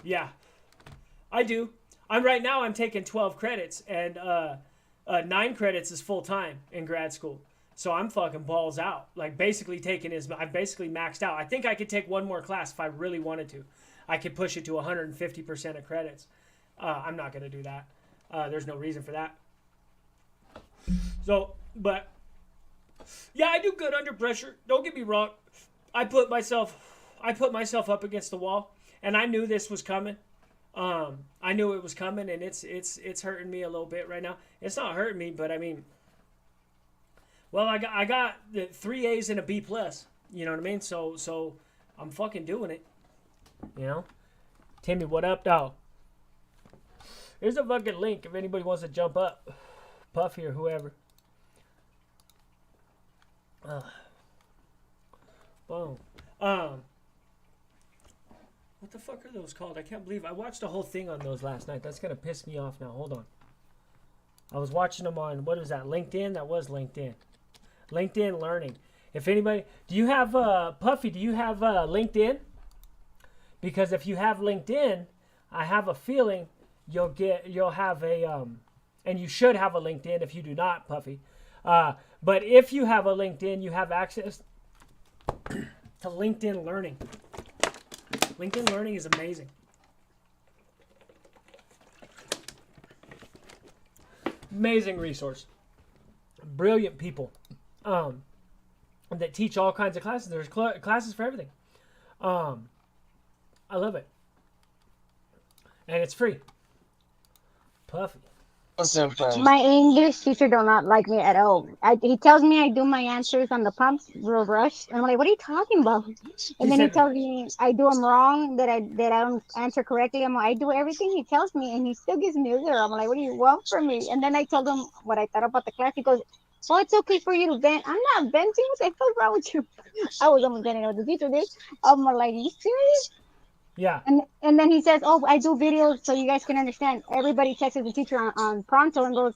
Yeah, I do. I'm taking 12 credits, and 9 credits is full time in grad school. So I'm fucking balls out. Like I've basically maxed out. I think I could take one more class if I really wanted to. I could push it to 150% of credits. I'm not gonna do that. There's no reason for that. So, but yeah, I do good under pressure. Don't get me wrong. I put myself up against the wall, and I knew this was coming. I knew it was coming, and it's hurting me a little bit right now. It's not hurting me, but I mean, well, I got the 3 A's and a B plus. You know what I mean? So I'm fucking doing it. You know, Timmy, what up, dog? Here's a fucking link if anybody wants to jump up, Puffy or whoever. Boom. What the fuck are those called? I can't believe I watched a whole thing on those last night. That's gonna piss me off now. Hold on. I was watching them on, what was that? LinkedIn? That was LinkedIn. LinkedIn Learning. If anybody, do you have Puffy? Do you have LinkedIn? Because if you have LinkedIn, I have a feeling you'll have a and you should have a LinkedIn if you do not, Puffy. But if you have a LinkedIn, you have access to LinkedIn Learning. LinkedIn Learning is amazing. Amazing resource. Brilliant people that teach all kinds of classes. There's classes for everything. I love it. And it's free. Puffy. My English teacher do not like me at all. He tells me I do my answers on the prompts real rushed. And I'm like, what are you talking about? And then he tells me I do them wrong, that I don't answer correctly. I do everything he tells me, and he still gives me a 0. I'm like, what do you want from me? And then I told him what I thought about the class. He goes, oh, it's okay for you to vent. I'm not venting. What the fuck wrong with you? I was almost getting what the teacher did. I'm like, are you serious? Yeah. And then he says, oh, I do videos so you guys can understand. Everybody texts the teacher on Pronto and goes,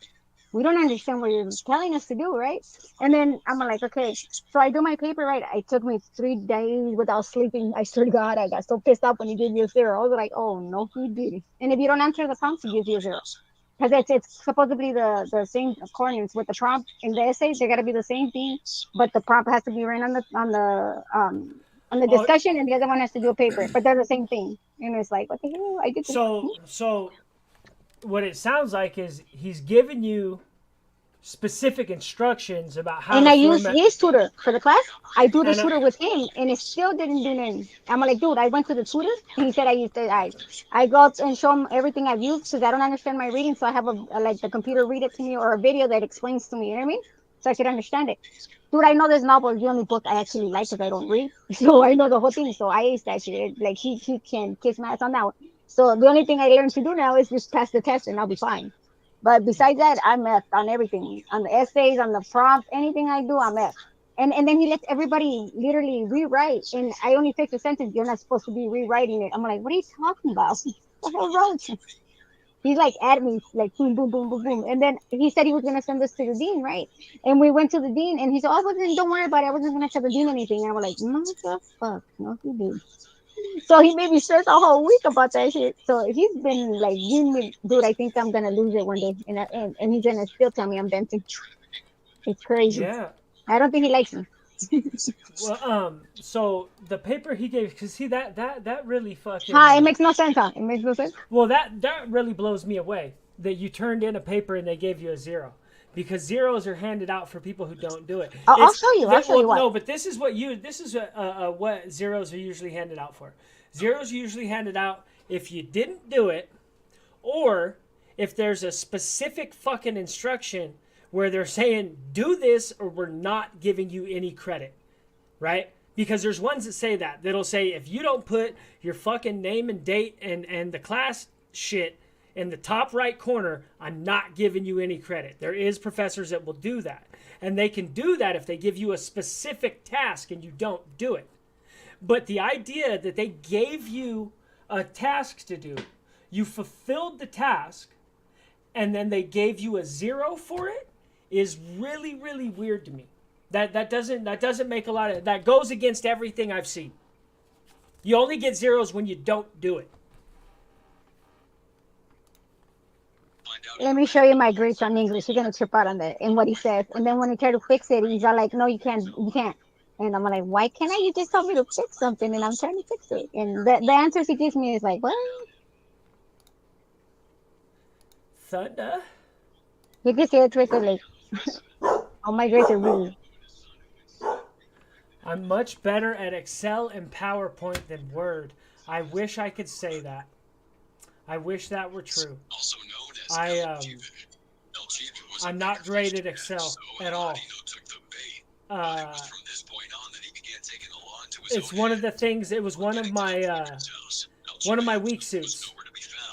we don't understand what you're telling us to do, right? And then I'm like, okay. So I do my paper, right? It took me 3 days without sleeping. I swear to God, I got so pissed off when he gave me a 0. I was like, oh, no, he didn't. And if you don't answer the prompts, he gives you a 0. Because it's supposedly the same accordance with the prompt in the essays. They got to be the same thing, but the prompt has to be right on the discussion, and the other one has to do a paper, but they're the same thing. And it's like, what the hell? I did this. So what it sounds like is he's giving you specific instructions about how. And I use his tutor for the class. I do the tutor with him, and it still didn't do nothing. I'm like, dude, I went to the tutor, and he said I used it. I go up and show him everything I've used because I don't understand my reading, so I have like the computer read it to me or a video that explains to me. You know what I mean? So I could understand it. Dude, I know this novel is the only book I actually like because I don't read. So I know the whole thing. So I aced that shit. Like, he can kiss my ass on that one. So the only thing I learned to do now is just pass the test and I'll be fine. But besides that, I'm F on everything. On the essays, on the prompts, anything I do, I'm F. And then he lets everybody literally rewrite. And I only fix a sentence. You're not supposed to be rewriting it. I'm like, what are you talking about? What the hell wrong with you? He's like at me, like boom, boom, boom, boom, boom. And then he said he was going to send us to the dean, right? And we went to the dean, and he said, don't worry about it. I wasn't going to tell the dean anything. And I was like, motherfucker, no, he didn't. So he made me stress a whole week about that shit. So if he's been like, dude, I think I'm going to lose it one day. And he's going to still tell me I'm venting. It's crazy. Yeah. I don't think he likes me. Well, so the paper he gave, because see that really fucking. It makes no sense, huh? It makes no sense. Well, that really blows me away that you turned in a paper and they gave you a 0, because zeros are handed out for people who don't do it. I'll show you. I'll show you what. No, but this is what what zeros are usually handed out for. Zeros are usually handed out if you didn't do it, or if there's a specific fucking instruction where they're saying, do this or we're not giving you any credit, right? Because there's ones that say that'll say, if you don't put your fucking name and date and the class shit in the top right corner, I'm not giving you any credit. There is professors that will do that. And they can do that if they give you a specific task and you don't do it. But the idea that they gave you a task to do, you fulfilled the task, and then they gave you a 0 for it is really, really weird to me. That doesn't make a lot of, that goes against everything I've seen. You only get 0s when you don't do it. Let me show you my grades on English. You're gonna trip out on that and what he says. And then when he tried to fix it, he's all like, "No, you can't. You can't." And I'm like, "Why can't I? You just told me to fix something, and I'm trying to fix it." And the answers he gives me is like, "What?" Thunder. You can see it's like, all my grades are really. I'm much better at Excel and PowerPoint than Word. I wish I could say that. I wish that were true. I'm not great at Excel at all. It's one of the things. It was one of my weak suits.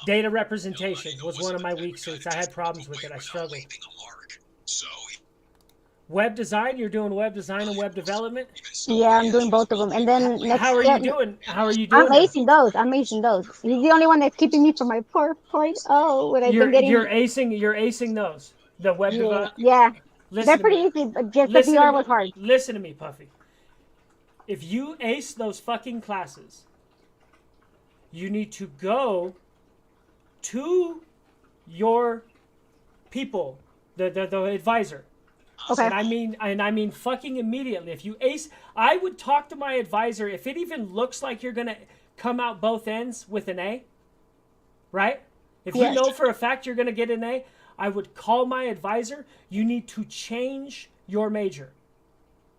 Data representation was one of my weak suits. I had problems with it. I struggled. Web design. You're doing web design and web development. Yeah, I'm doing both of them. And then next, How are you doing? How are you doing? I'm acing those. I'm acing those. He's the only one that's keeping me from my 4.0. What I've been getting. You're acing those. The web development. Yeah, Listen they're to pretty me. easy, but just the VR was hard. Listen to me, Puffy. If you ace those fucking classes, you need to go to your people, the advisor. Okay. And I mean fucking immediately. If you ace, I would talk to my advisor if it even looks like you're gonna come out both ends with an A, right? If you know for a fact you're gonna get an A, I would call my advisor. You need to change your major.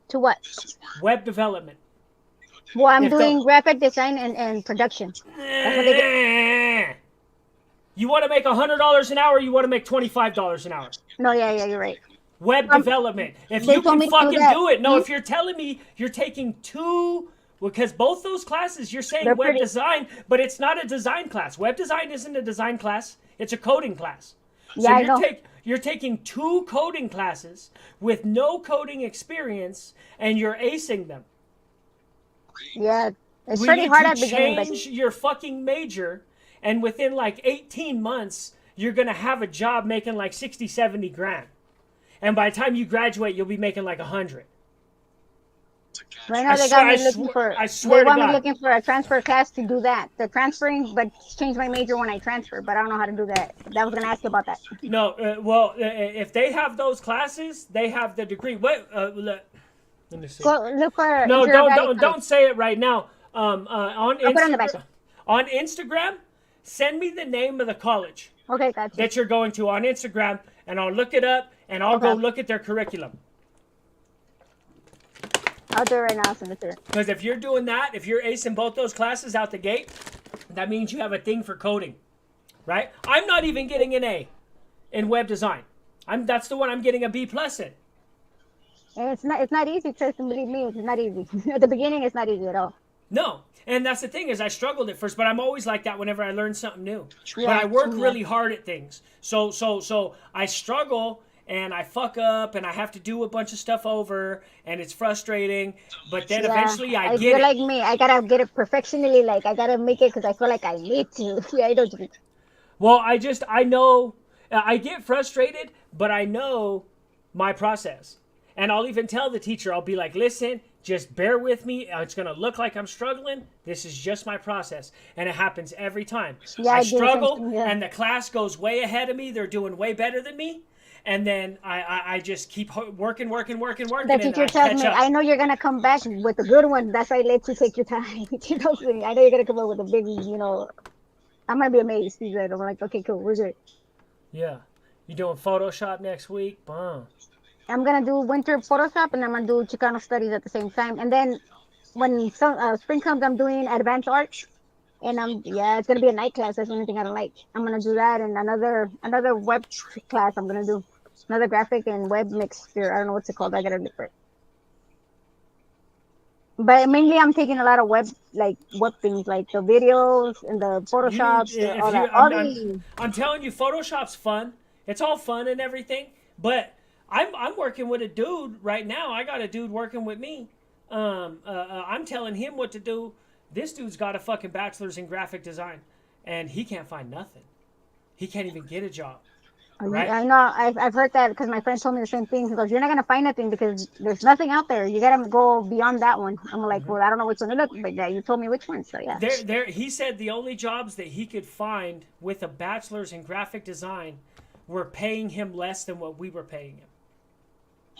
To what? Web development. Well, I'm doing graphic design and production. That's what they get. You want to make $100 an hour, or you want to make $25 an hour? No, yeah, you're right. Web development. If you can fucking do it. No, if you're telling me you're taking two, because both those classes, you're saying web design, but it's not a design class. Web design isn't a design class. It's a coding class. Yeah, I know. You're taking two coding classes with no coding experience, and you're acing them. Yeah, it's pretty hard at the beginning. Change your fucking major, and within like 18 months, you're going to have a job making like 60, 70 grand. And by the time you graduate, you'll be making like 100. Right now, they got me looking for. They want me looking for a transfer class to do that. The transferring, but change my major when I transfer. But I don't know how to do that. I was gonna ask you about that. No, if they have those classes, they have the degree. What? Let me see. Go look for. No, don't say it right now. On Instagram, send me the name of the college. Okay, gotcha. That you're going to on Instagram, and I'll look it up, and I'll go look at their curriculum. I'll do it right now. Send it to her. Because if you're doing that, if you're acing both those classes out the gate, that means you have a thing for coding, right? I'm not even getting an A in web design. That's the one I'm getting a B+ in. And it's not easy, Tristan. Believe me, it's not easy. At the beginning, it's not easy at all. No, and that's the thing is I struggled at first, but I'm always like that whenever I learn something new. Yeah, but I work really hard at things, so I struggle and I fuck up and I have to do a bunch of stuff over and it's frustrating. But then eventually I get it. Like me, I gotta get it perfectionally. Like I gotta make it because I feel like I need to. Yeah, I don't. Well, I know I get frustrated, but I know my process. And I'll even tell the teacher, I'll be like, listen, just bear with me. It's going to look like I'm struggling. This is just my process. And it happens every time. Yeah, I struggle, and the class goes way ahead of me. They're doing way better than me. And then I just keep working. The teacher tells me, I know you're going to come back with a good one. That's why I let you take your time. You know, I know you're going to come up with a big, I'm going to be amazed. He said, I'm like, okay, cool. We're good. Yeah. You doing Photoshop next week? Bomb. I'm going to do winter Photoshop, and I'm going to do Chicano studies at the same time. And then when spring comes, I'm doing advanced art. And it's going to be a night class. That's the only thing I don't like. I'm going to do that, and another web class I'm going to do. Another graphic and web mixture. I don't know what's it called. I got to look for it. But mainly I'm taking a lot of web things, like the videos and the Photoshops and all that. I'm telling you, Photoshop's fun. It's all fun and everything, but I'm working with a dude right now. I got a dude working with me. I'm telling him what to do. This dude's got a fucking bachelor's in graphic design, and he can't find nothing. He can't even get a job. Right? I know. I've heard that because my friend told me the same thing. He goes, "You're not gonna find nothing because there's nothing out there. You gotta go beyond that one." I'm like, "Well, I don't know which one to look, but yeah, you told me which one, so yeah." He said the only jobs that he could find with a bachelor's in graphic design were paying him less than what we were paying him.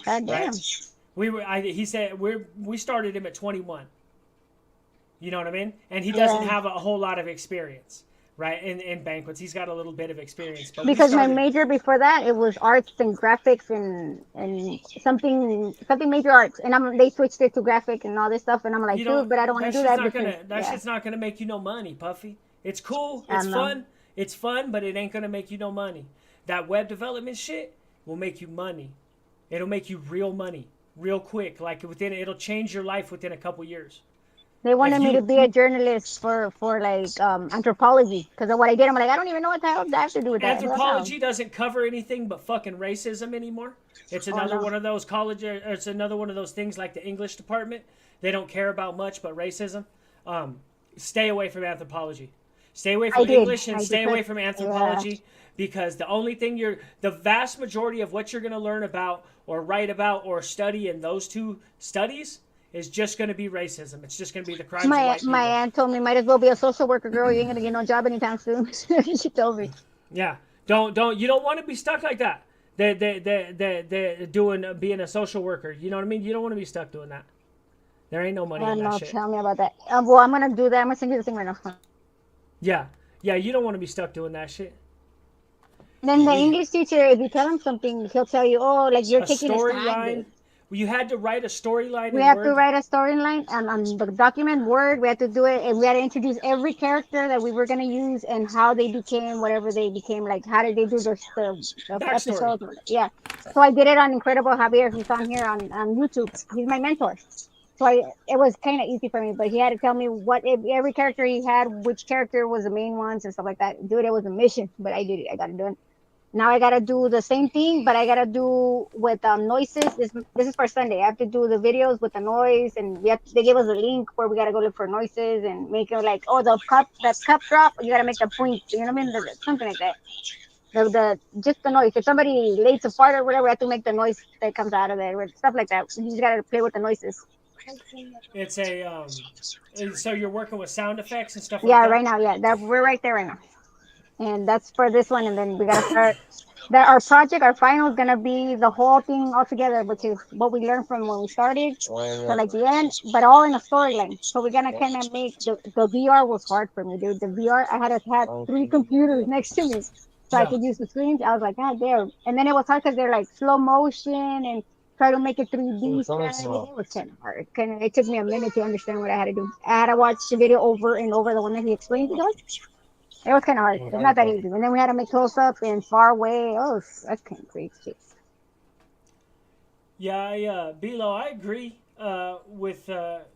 God damn. Right? He said we started him at 21. You know what I mean? And he doesn't have a whole lot of experience. Right, in banquets, he's got a little bit of experience. But because my major before that, it was arts and graphics and something major arts, and they switched it to graphic and all this stuff, and I'm like, dude, but I don't want to do that. That shit's not gonna make you no money, Puffy. It's cool, it's fun, but it ain't gonna make you no money. That web development shit will make you money. It'll make you real money, real quick. Like it'll change your life within a couple years. They wanted me to be a journalist for like anthropology because of what I did. I'm like, I don't even know what the hell that has to do with that. Anthropology doesn't cover anything but fucking racism anymore. It's another one of those it's another one of those things like the English department. They don't care about much but racism. Stay away from anthropology. Stay away from English and stay away from anthropology because the only thing the vast majority of what you're going to learn about or write about or study in those two studies is just going to be racism. It's just going to be the crimes of white people. My aunt told me, might as well be a social worker, girl. You ain't going to get no job anytime soon. She told me. Yeah. You don't want to be stuck like that. They're being a social worker. You know what I mean? You don't want to be stuck doing that. There ain't no money in that shit. Tell me about that. Well, I'm going to do that. I'm going to send you the thing right now. Yeah. Yeah, you don't want to be stuck doing that shit. Then the English teacher, if you tell him something, he'll tell you, oh, like you're taking a storyline. You had to write a storyline. We have to write a storyline on the document Word. We had to do it, and we had to introduce every character that we were going to use and how they became whatever they became. Like how did they do the episode? Yeah. So I did it on Incredible Javier, who's on here on YouTube. He's my mentor. So it was kind of easy for me, but he had to tell me every character he had, which character was the main ones and stuff like that. Dude, it was a mission, but I did it. I got to do it. Now I gotta do the same thing, but I gotta do with noises. This is for Sunday. I have to do the videos with the noise, and they gave us a link where we gotta go look for noises and make it like, oh, the cup drop. You gotta make the point. You know what I mean? Something like that. Just the noise. If somebody lays a fart or whatever, we have to make the noise that comes out of it, or stuff like that. You just gotta play with the noises. It's a so you're working with sound effects and stuff. Yeah, like that? Right now. Yeah, we're right there right now. And that's for this one, and then we gotta start. Our final is gonna be the whole thing all together, which is what we learned from when we started, so like the end, but all in a storyline. So we're gonna kind of make the VR was hard for me, dude. The VR, I had to have 3 computers next to me, so I could use the screens. I was like, God damn. And then it was hard because they're like slow motion and try to make it 3D. It was kind of hard. It took me a minute to understand what I had to do. I had to watch the video over and over, the one that he explained to us. It was kind of hard. It's not that easy. And then we had to make close-up and far away. Oh, that's kind of crazy. Yeah, Bilo, I agree with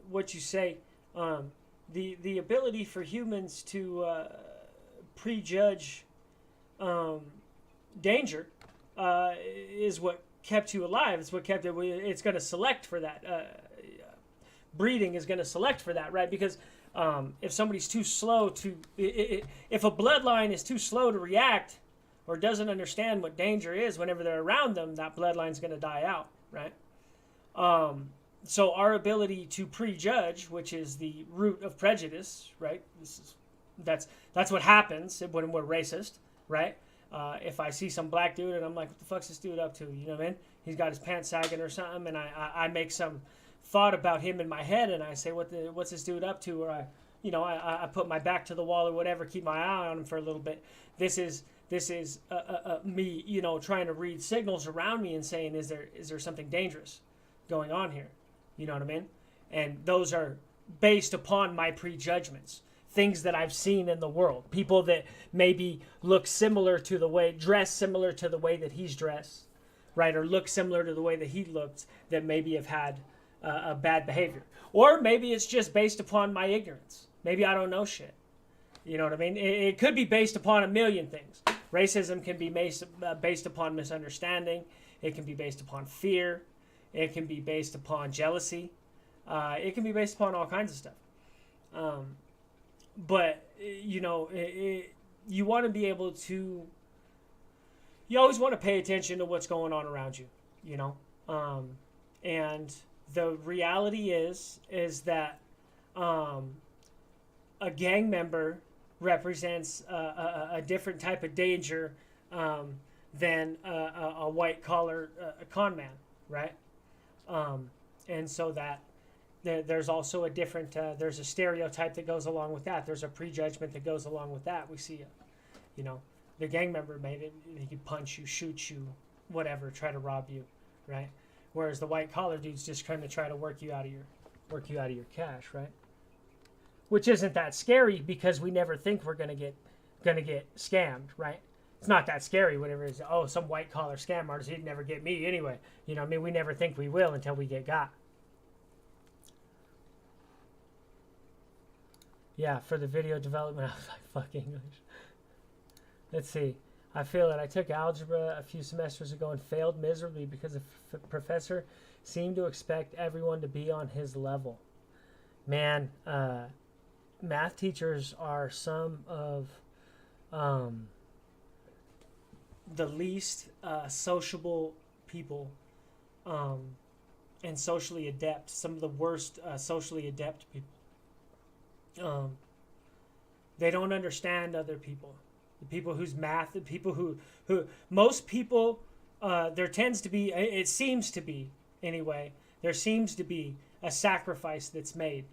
what you say. The ability for humans to prejudge danger is what kept you alive. It's what kept it. It's going to select for that. Breeding is going to select for that, right? Because if somebody's too slow if a bloodline is too slow to react or doesn't understand what danger is whenever they're around them, that bloodline's going to die out, right? So our ability to prejudge, which is the root of prejudice, right? That's what happens when we're racist, right? If I see some black dude and I'm like, what the fuck's this dude up to? You know what I mean? He's got his pants sagging or something, and I make some thought about him in my head, and I say, what's this dude up to? Or I put my back to the wall or whatever, keep my eye on him for a little bit. This is me, trying to read signals around me and saying, is there something dangerous going on here? You know what I mean? And those are based upon my prejudgments, things that I've seen in the world, people that maybe look similar to the way, dress similar to the way that he's dressed, right? Or look similar to the way that he looked, that maybe have had a bad behavior. Or maybe it's just based upon my ignorance. Maybe I don't know shit. You know what I mean? It could be based upon a million things. Racism can be based upon misunderstanding. It can be based upon fear. It can be based upon jealousy. It can be based upon all kinds of stuff. But, you know, you want to be able to, you always want to pay attention to what's going on around you, you know. And the reality is that a gang member represents a different type of danger than a white collar con man, right? And so that there's also a different, there's a stereotype that goes along with that. There's a prejudgment that goes along with that. We see, you know, the gang member maybe he could punch you, shoot you, whatever, try to rob you, right? Whereas the white collar dude's just trying to try to work you out of your cash, right? Which isn't that scary because we never think we're gonna get scammed, right? It's not that scary whenever it's, oh, some white collar scam artist, he'd never get me anyway. You know, I mean, we never think we will until we get got. Yeah, for the video development, I was like, fuck English. Let's see. I feel that I took algebra a few semesters ago and failed miserably because the professor seemed to expect everyone to be on his level. Man, math teachers are some of the least sociable people and socially adept. Some of the worst socially adept people. They don't understand other people. The people whose math, the people who most people, there tends to be, it seems to be anyway, there seems to be a sacrifice that's made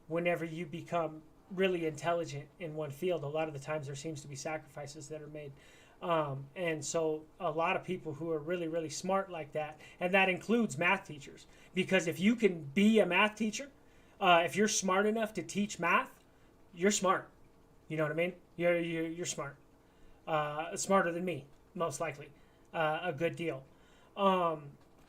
whenever you become really intelligent in one field. A lot of the times there seems to be sacrifices that are made. And so a lot of people who are really, really smart like that, and that includes math teachers, because if you can be a math teacher, if you're smart enough to teach math, you're smart. You know what I mean? You're smart. Smarter than me, most likely. A good deal.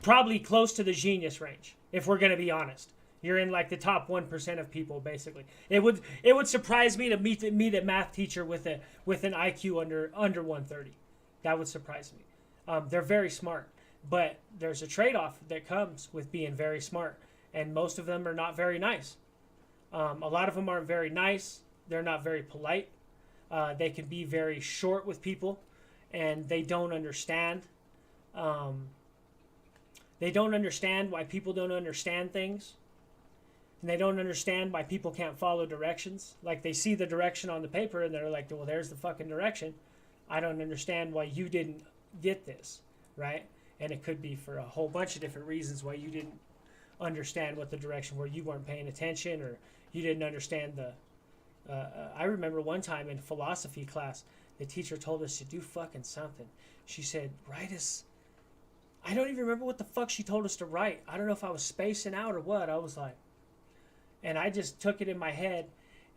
Probably close to the genius range, if we're going to be honest. You're in like the top 1% of people, basically. It would surprise me to meet a math teacher with an IQ under 130. That would surprise me. They're very smart, but there's a trade-off that comes with being very smart, and most of them are not very nice. A lot of them aren't very nice. They're not very polite. They can be very short with people, and they don't understand. They don't understand why people don't understand things. And they don't understand why people can't follow directions. Like, they see the direction on the paper, and they're like, well, there's the fucking direction. I don't understand why you didn't get this, right? And it could be for a whole bunch of different reasons why you didn't understand what the direction where you weren't paying attention, or you didn't understand the I remember one time in philosophy class, the teacher told us to do fucking something. She said, write us, I don't even remember what the fuck she told us to write. I don't know if I was spacing out or what. I was like, and I just took it in my head,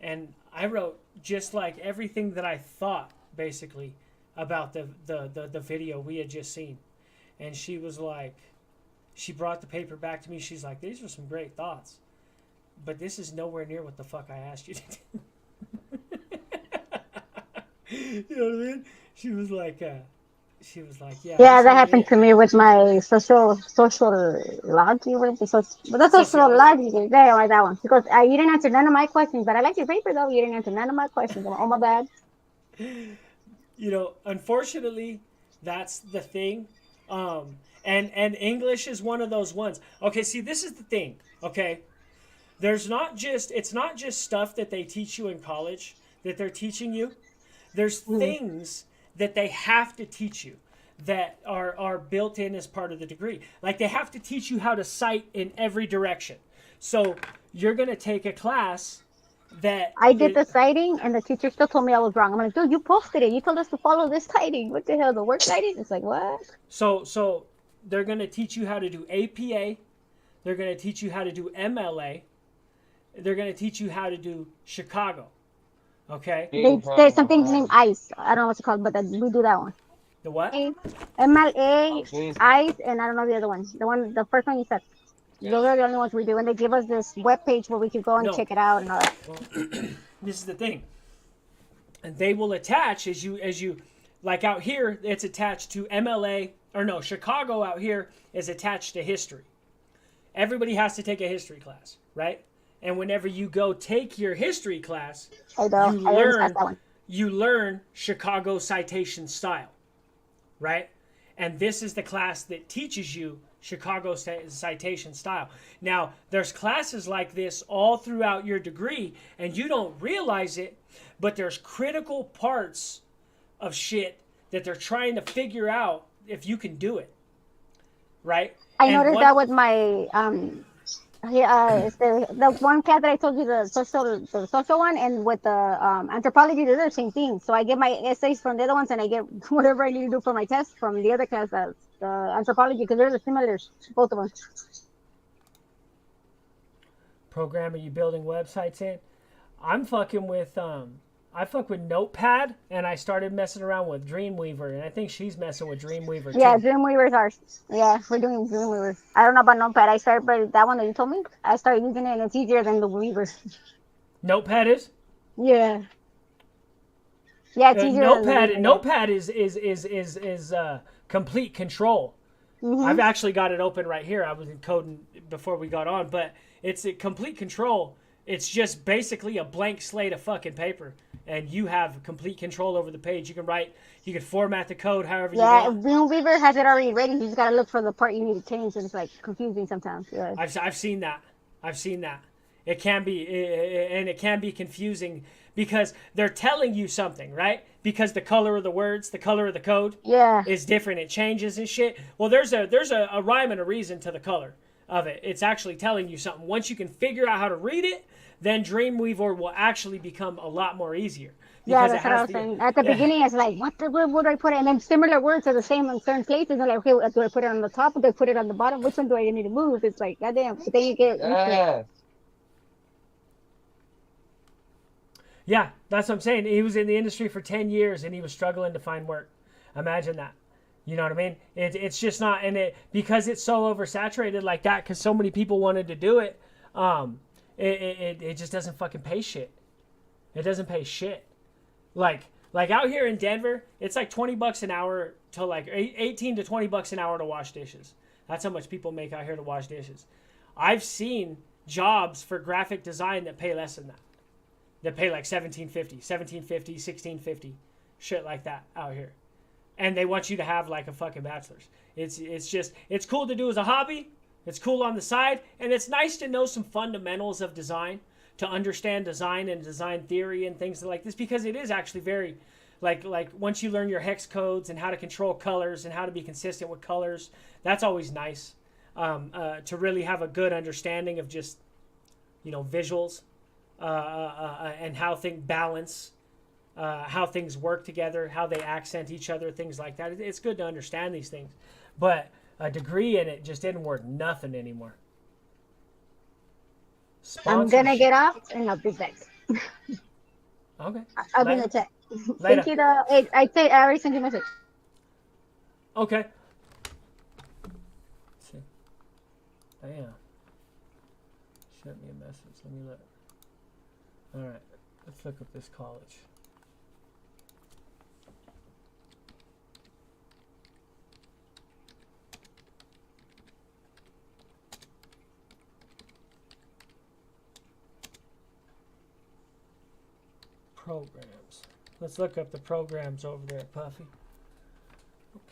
and I wrote just like everything that I thought, basically, about the video we had just seen. And she was like, she brought the paper back to me. She's like, these are some great thoughts, but this is nowhere near what the fuck I asked you to do. You know what I mean? She was like, yeah. Yeah, that happened to me with my sociology, but that's sociology. There, like that one. Because you didn't answer none of my questions, but I like your paper though. You didn't answer none of my questions. Oh, my bad. You know, unfortunately, that's the thing. And English is one of those ones. Okay, see, this is the thing. Okay, it's not just stuff that they teach you in college that they're teaching you. There's things that they have to teach you that are built in as part of the degree. Like, they have to teach you how to cite in every direction. So you're going to take a class that... I did the citing, and the teacher still told me I was wrong. I'm like, dude, you posted it. You told us to follow this citing. What the hell, the word citing? It's like, what? So they're going to teach you how to do APA. They're going to teach you how to do MLA. They're going to teach you how to do Chicago. Okay. There's something named ICE. I don't know what's it called, but we do that one. The what? MLA, ICE, and I don't know the other one. The first one you said. Yeah. Those are the only ones we do, and they give us this web page where we can go and check it out and all that. Well, this is the thing. And they will attach as you like out here. It's attached to MLA, or no, Chicago out here is attached to history. everybody has to take a history class, right? And whenever you go take your history class, I know. you I already learn passed that one. you learn Chicago citation style, right? And this is the class that teaches you Chicago citation style. Now, there's classes like this all throughout your degree, and you don't realize it, but there's critical parts of shit that they're trying to figure out if you can do it, right? I noticed that with my it's the one class that I told you, the social one, and with the anthropology, they're the same thing. So I get my essays from the other ones, and I get whatever I need to do for my test from the other class, the anthropology, because they're the similars, both of them. Program are you building websites in? I'm fucking with I fuck with Notepad, and I started messing around with Dreamweaver, and I think she's messing with Dreamweaver too. Yeah, Dreamweaver's ours. Yeah, we're doing Dreamweaver. I don't know about Notepad. I started, but that one that you told me, I started using it, and it's easier than the Weaver. Notepad is? Yeah. Yeah, it's easier. Notepad is complete control. Mm-hmm. I've actually got it open right here. I was coding before we got on, but it's a complete control. It's just basically a blank slate of fucking paper, and you have complete control over the page. You can write, you can format the code however you want. Yeah, Dreamweaver has it already ready. You just gotta look for the part you need to change, and it's like confusing sometimes. Yeah. I've seen that. It can be confusing because they're telling you something, right? Because the color of the words, the color of the code, is different. It changes and shit. Well, there's a rhyme and a reason to the color of it. It's actually telling you something. Once you can figure out how to read it, then Dreamweaver will actually become a lot more easier. Yeah, that's what I was saying. At the beginning, it's like, what the word would I put it? And then similar words are the same in certain places. And like, okay, do I put it on the top or do I put it on the bottom? Which one do I need to move? It's like, goddamn. But then you get Yeah, that's what I'm saying. He was in the industry for 10 years and he was struggling to find work. Imagine that. You know what I mean? It's just not, and because it's so oversaturated like that, because so many people wanted to do it, it just doesn't fucking pay shit. It doesn't pay shit. Like out here in Denver, it's like $20 an hour to like 18 to $20 an hour to wash dishes. That's how much people make out here to wash dishes. I've seen jobs for graphic design that pay less than that. That pay like $17.50, $16.50, shit like that out here. And they want you to have like a fucking bachelor's. It's cool to do as a hobby. It's cool on the side, and it's nice to know some fundamentals of design, to understand design and design theory and things like this, because it is actually very, like once you learn your hex codes and how to control colors and how to be consistent with colors, that's always nice to really have a good understanding of just, visuals and how things balance, how things work together, how they accent each other, things like that. It's good to understand these things, but a degree in it just didn't worth nothing anymore. I'm gonna get off and I'll be back. Okay. I'll be in the chat. Later. Thank you. I already sent you a message. Okay. Let's see. Damn. Sent me a message. Let me look. All right. Let's look up this college. Programs. Let's look up the programs over there, Puffy.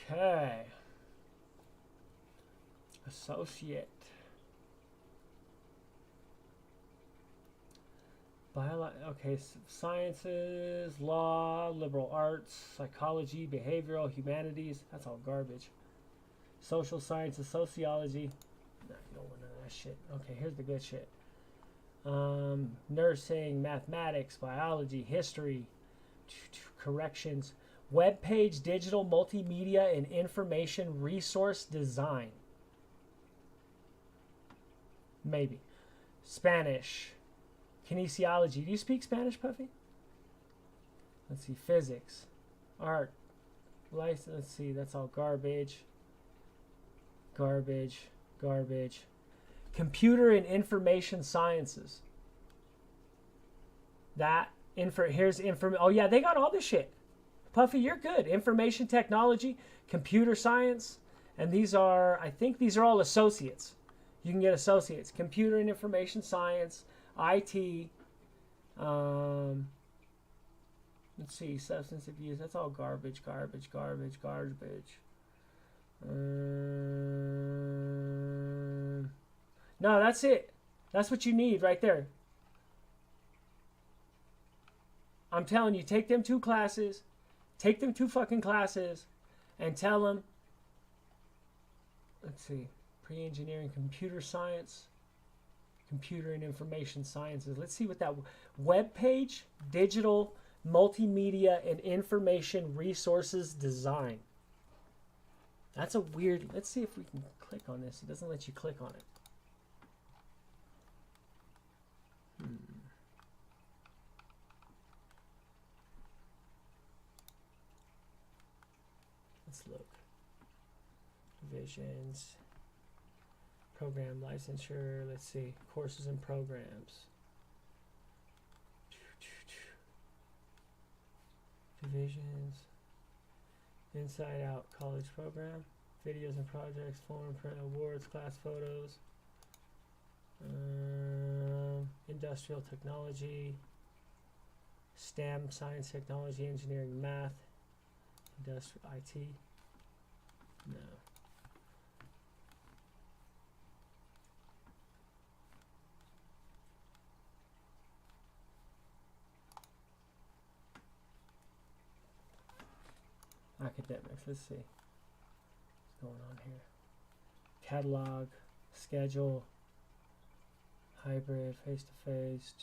Okay. Associate. Okay, sciences, law, liberal arts, psychology, behavioral, humanities. That's all garbage. Social sciences, sociology. No, you don't want none of that shit. Okay, here's the good shit. Nursing, mathematics, biology, history, corrections, web page, digital, multimedia, and information resource design. Maybe. Spanish, kinesiology. Do you speak Spanish, Puffy? Let's see. Physics, art, license. Let's see. That's all garbage. Garbage. Computer and information sciences. Oh yeah, they got all this shit. Puffy, you're good. Information technology, computer science, and I think these are all associates. You can get associates, computer and information science, IT. Let's see, substance abuse. That's all garbage. No, that's it. That's what you need right there. I'm telling you, take them 2 classes. Take them 2 fucking classes and tell them, let's see, pre-engineering, computer science, computer and information sciences. Let's see what that web page, digital, multimedia, and information resources design. That's a weird, let's see if we can click on this. It doesn't let you click on it. Let's look. Divisions. Program licensure. Let's see. Courses and programs. Divisions. Inside Out college program. Videos and projects. Foreign print awards. Class photos. Industrial technology. STEM, science, technology, engineering, math. Industrial IT. No. Academics. Let's see what's going on here. Catalog, schedule, hybrid, face-to-face,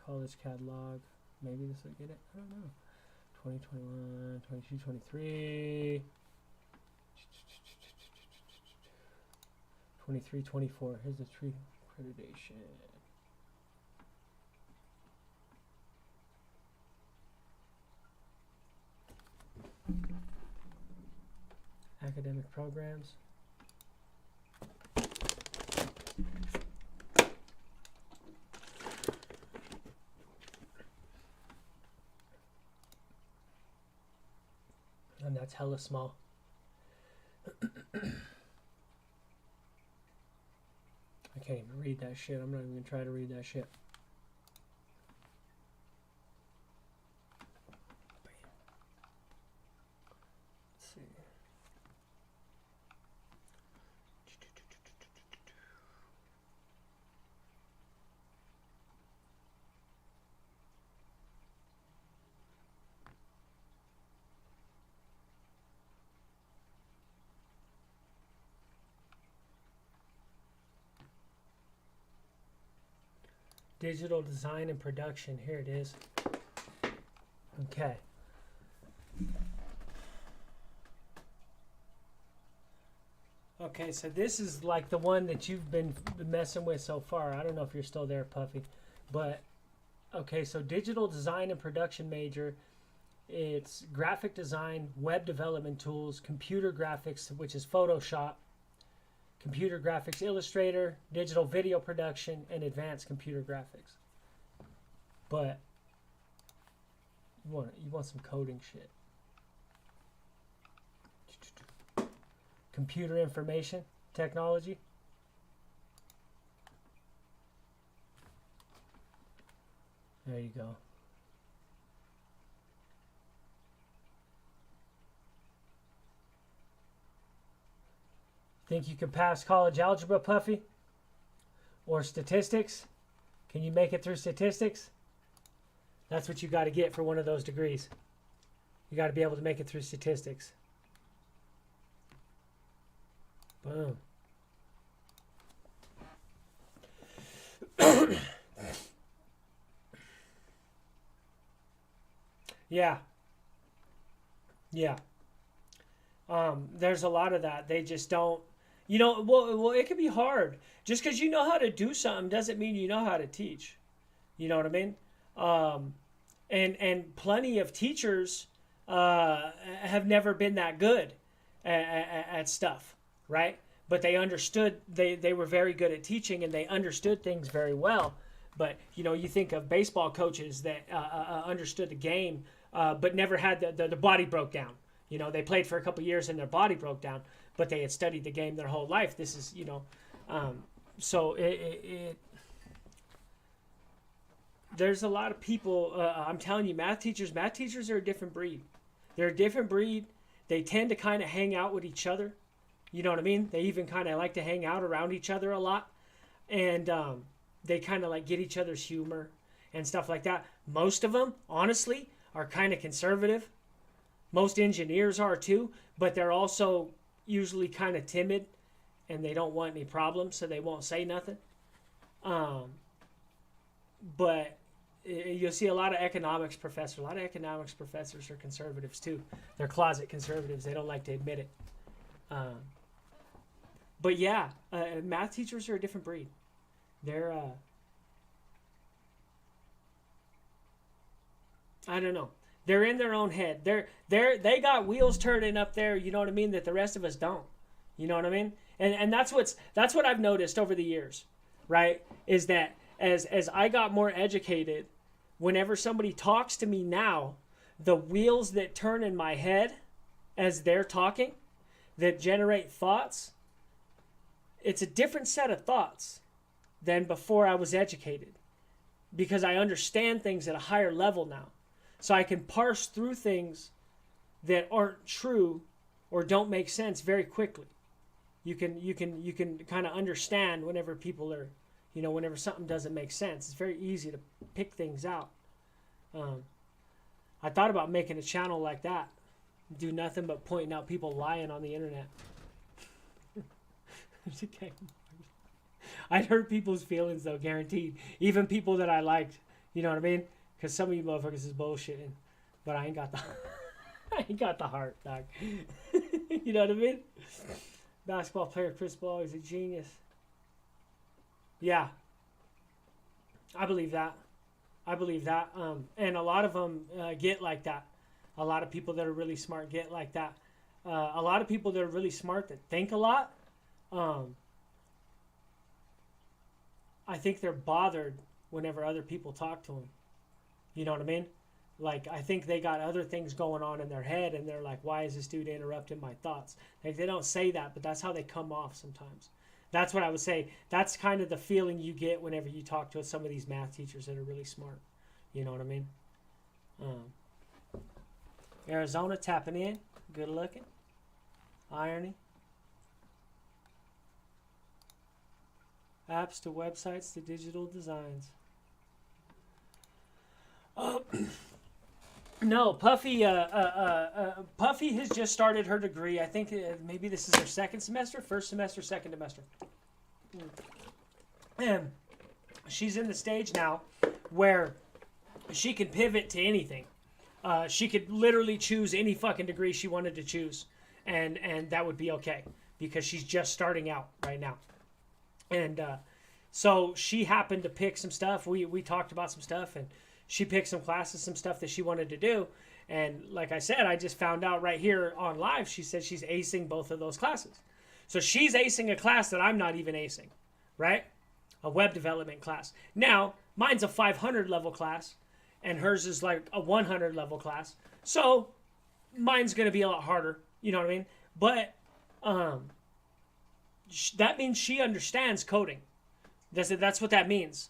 college catalog. Maybe this will get it. I don't know. 2021, 22, 23, 23, 24. Here's the tree accreditation. Academic programs. And that's hella small. I can't even read that shit. I'm not even gonna try to read that shit. Let's see. Digital design and production. Here it is. Okay. Okay, so this is like the one that you've been messing with so far. I don't know if you're still there, Puffy. But, okay, so digital design and production major. It's graphic design, web development tools, computer graphics, which is Photoshop, computer graphics illustrator, digital video production, and advanced computer graphics. But you want some coding shit. Computer information technology. There you go. Think you could pass college algebra, Puffy? Or statistics? Can you make it through statistics? That's what you got to get for one of those degrees. You got to be able to make it through statistics. Boom. Yeah. Yeah. There's a lot of that. They just don't, well, it can be hard. Just because you know how to do something doesn't mean you know how to teach. You know what I mean? And plenty of teachers have never been that good at stuff, right? But they understood, they were very good at teaching, and they understood things very well. But, you think of baseball coaches that understood the game, but never had the body broke down. They played for a couple years and their body broke down, but they had studied the game their whole life. This is, So there's a lot of people. I'm telling you, math teachers are a different breed. They're a different breed. They tend to kind of hang out with each other. You know what I mean? They even kind of like to hang out around each other a lot. And they kind of like get each other's humor and stuff like that. Most of them, honestly, are kind of conservative. Most engineers are too, but they're also usually kind of timid and they don't want any problems, so they won't say nothing. But you'll see a lot of economics professors. A lot of economics professors are conservatives too. They're closet conservatives. They don't like to admit it. But yeah, math teachers are a different breed. They're I don't know. They're in their own head. They got wheels turning up there. You know what I mean? That the rest of us don't. You know what I mean? And that's what I've noticed over the years, right? Is that as I got more educated, whenever somebody talks to me now, the wheels that turn in my head as they're talking, that generate thoughts, it's a different set of thoughts than before I was educated, because I understand things at a higher level now. So I can parse through things that aren't true or don't make sense very quickly. You can kind of understand whenever people are, whenever something doesn't make sense. It's very easy to pick things out. I thought about making a channel like that. Do nothing but pointing out people lying on the internet. Okay. I'd hurt people's feelings though, guaranteed. Even people that I liked, you know what I mean? Because some of you motherfuckers is bullshitting, but I ain't got the heart, dog. You know what I mean? Basketball player Chris Paul is a genius. Yeah, I believe that. And a lot of them get like that. A lot of people that are really smart get like that. A lot of people that are really smart that think a lot, I think they're bothered whenever other people talk to them. You know what I mean? Like, I think they got other things going on in their head, and they're like, why is this dude interrupting my thoughts? Like, they don't say that, but that's how they come off sometimes. That's what I would say. That's kind of the feeling you get whenever you talk to some of these math teachers that are really smart. You know what I mean? Arizona tapping in. Good looking. Irony. Apps to websites to digital designs. No, Puffy. Puffy has just started her degree. I think maybe this is her second semester, second semester. And she's in the stage now where she can pivot to anything. She could literally choose any fucking degree she wanted to choose, and that would be okay because she's just starting out right now. And so she happened to pick some stuff. We talked about some stuff, and she picked some classes, some stuff that she wanted to do. And like I said, I just found out right here on live, she said she's acing both of those classes. So she's acing a class that I'm not even acing, right? A web development class. Now, mine's a 500 level class, and hers is like a 100 level class. So mine's going to be a lot harder, you know what I mean? But that means she understands coding. That's what that means.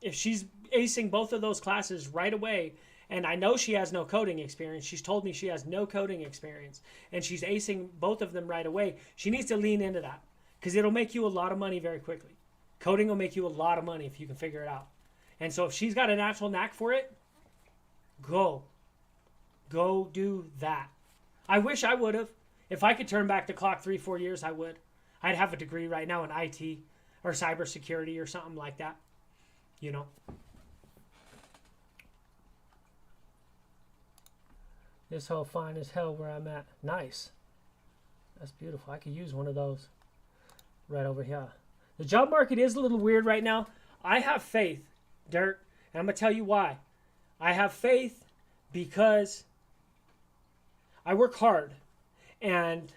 If she's acing both of those classes right away, and I know she has no coding experience, she's told me she has no coding experience, and she's acing both of them right away, she needs to lean into that, because it'll make you a lot of money very quickly. Coding will make you a lot of money if you can figure it out. And so if she's got a natural knack for it, go do that. I wish I would have. If I could turn back the clock 3-4 years, I would. I'd have a degree right now in IT or cybersecurity or something like that. You know. This hole fine as hell where I'm at. Nice. That's beautiful. I could use one of those right over here. The job market is a little weird right now. I have faith, Dirt, and I'm going to tell you why. I have faith because I work hard, and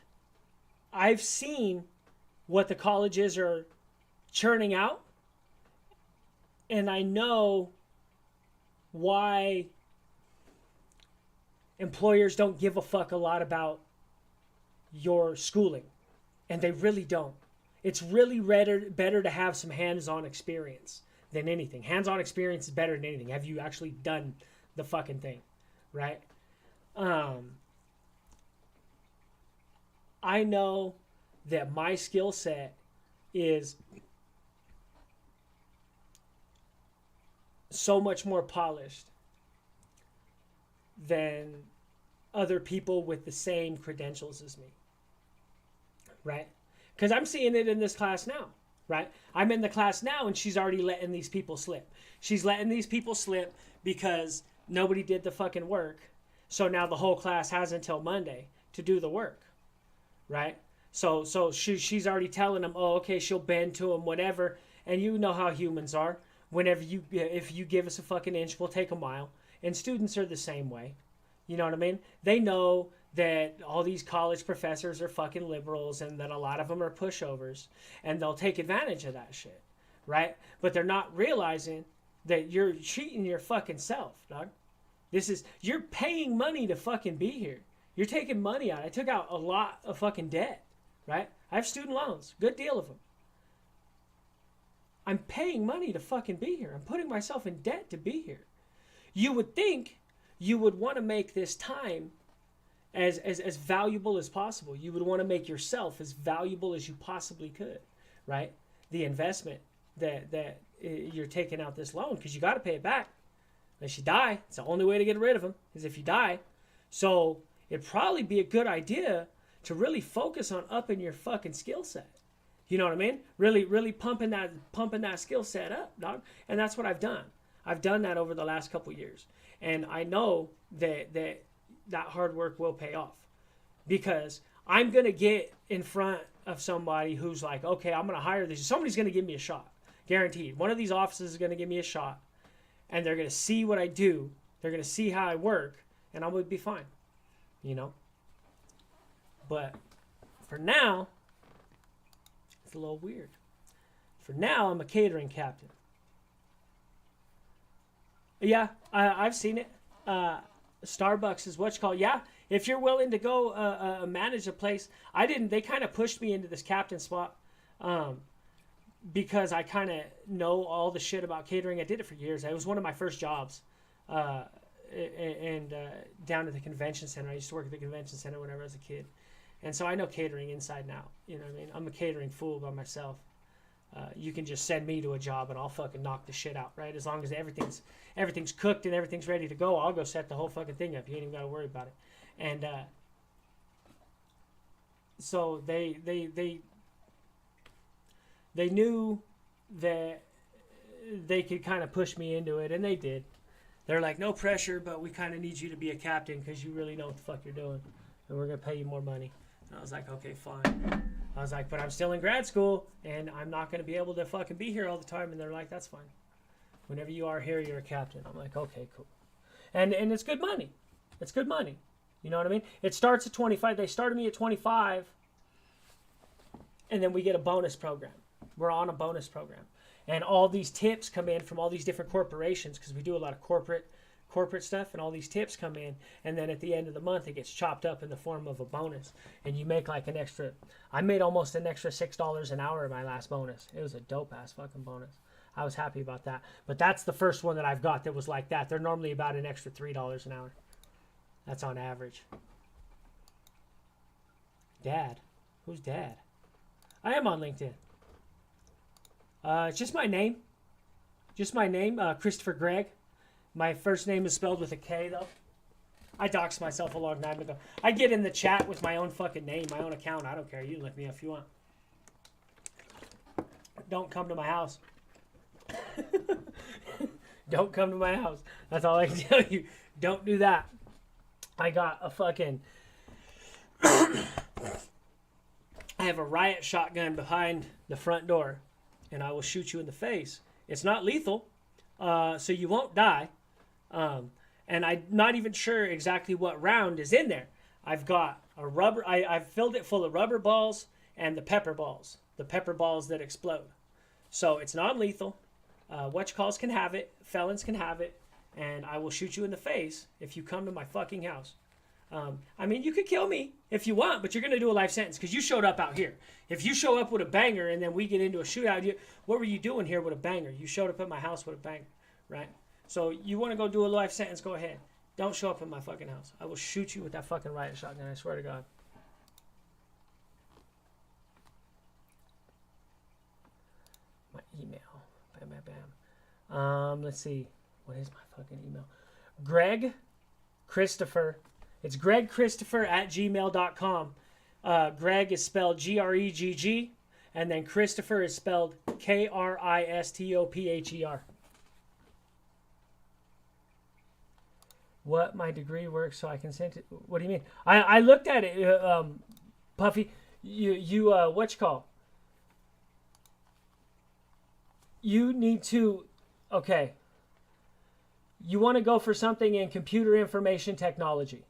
I've seen what the colleges are churning out, and I know why employers don't give a fuck a lot about your schooling, and they really don't. It's really better to have some hands-on experience than anything. Hands-on experience is better than anything. Have you actually done the fucking thing, right? I know that my skill set is so much more polished than other people with the same credentials as me, right? Because I'm seeing it in this class now, right? I'm in the class now and she's already letting these people slip. She's letting these people slip because nobody did the fucking work. So now the whole class has until Monday to do the work, right? So she's already telling them, oh, okay, she'll bend to them, whatever. And you know how humans are. If you give us a fucking inch, we'll take a mile. And students are the same way. You know what I mean? They know that all these college professors are fucking liberals and that a lot of them are pushovers. And they'll take advantage of that shit, right? But they're not realizing that you're cheating your fucking self, dog. You're paying money to fucking be here. You're taking money out. I took out a lot of fucking debt, right? I have student loans, good deal of them. I'm paying money to fucking be here. I'm putting myself in debt to be here. You would think you would want to make this time as valuable as possible. You would want to make yourself as valuable as you possibly could, right? The investment that you're taking out this loan, because you got to pay it back. Unless you die. It's the only way to get rid of them is if you die. So it'd probably be a good idea to really focus on upping your fucking skill set. You know what I mean? Really pumping that skill set up, dog. And that's what I've done. I've done that over the last couple years. And I know that hard work will pay off. Because I'm going to get in front of somebody who's like, okay, I'm going to hire this. Somebody's going to give me a shot. Guaranteed. One of these offices is going to give me a shot. And they're going to see what I do. They're going to see how I work. And I'm going to be fine. You know? But for now, it's a little weird. For now, I'm a catering captain. Yeah, I've seen it. Starbucks is what's called. Yeah, if you're willing to go manage a place. They kind of pushed me into this captain spot. Because I kind of know all the shit about catering. I did it for years. It was one of my first jobs. And down at the convention center. I used to work at the convention center whenever I was a kid. And so I know catering inside and out. You know what I mean? I'm a catering fool by myself. You can just send me to a job and I'll fucking knock the shit out, right? As long as everything's cooked and everything's ready to go, I'll go set the whole fucking thing up. You ain't even got to worry about it. And so they knew that they could kind of push me into it, and they did. They're like, no pressure, but we kind of need you to be a captain because you really know what the fuck you're doing, and we're going to pay you more money. And I was like, okay, fine. I was like, but I'm still in grad school, and I'm not going to be able to fucking be here all the time. And they're like, that's fine. Whenever you are here, you're a captain. I'm like, okay, cool. And it's good money. It's good money. You know what I mean? It starts at 25. They started me at 25, and then we get a bonus program. We're on a bonus program. And all these tips come in from all these different corporations because we do a lot of corporate stuff, and all these tips come in, and then at the end of the month it gets chopped up in the form of a bonus, and you make like I made almost an extra $6 an hour in my last bonus. It was a dope ass fucking bonus. I was happy about that. But that's the first one that I've got that was like that. They're normally about an extra $3 an hour. That's on average. Dad. Who's Dad? I am on LinkedIn. It's just my name. Christopher Gregg. My first name is spelled with a K, though. I doxed myself a long time ago. I get in the chat with my own fucking name, my own account. I don't care. You can look me up if you want. Don't come to my house. Don't come to my house. That's all I can tell you. Don't do that. I got a fucking... I have a riot shotgun behind the front door, and I will shoot you in the face. It's not lethal, so you won't die. And I'm not even sure exactly what round is in there. I've got a rubber... I've filled it full of rubber balls and the pepper balls. The pepper balls that explode. So it's non-lethal. Whatchalls can have it. Felons can have it. And I will shoot you in the face if you come to my fucking house. I mean, you could kill me if you want, but you're going to do a life sentence because you showed up out here. If you show up with a banger and then we get into a shootout, what were you doing here with a banger? You showed up at my house with a banger, right? So you want to go do a life sentence, go ahead. Don't show up at my fucking house. I will shoot you with that fucking riot shotgun, I swear to God. My email. Bam, bam, bam. Let's see. What is my fucking email? Greg Christopher. It's gregchristopher@gmail.com. Greg is spelled Gregg, and then Christopher is spelled Kristopher. What my degree works so I can send it. What do you mean? I looked at it, Puffy. You what you call? You need to, okay. You want to go for something in computer information technology.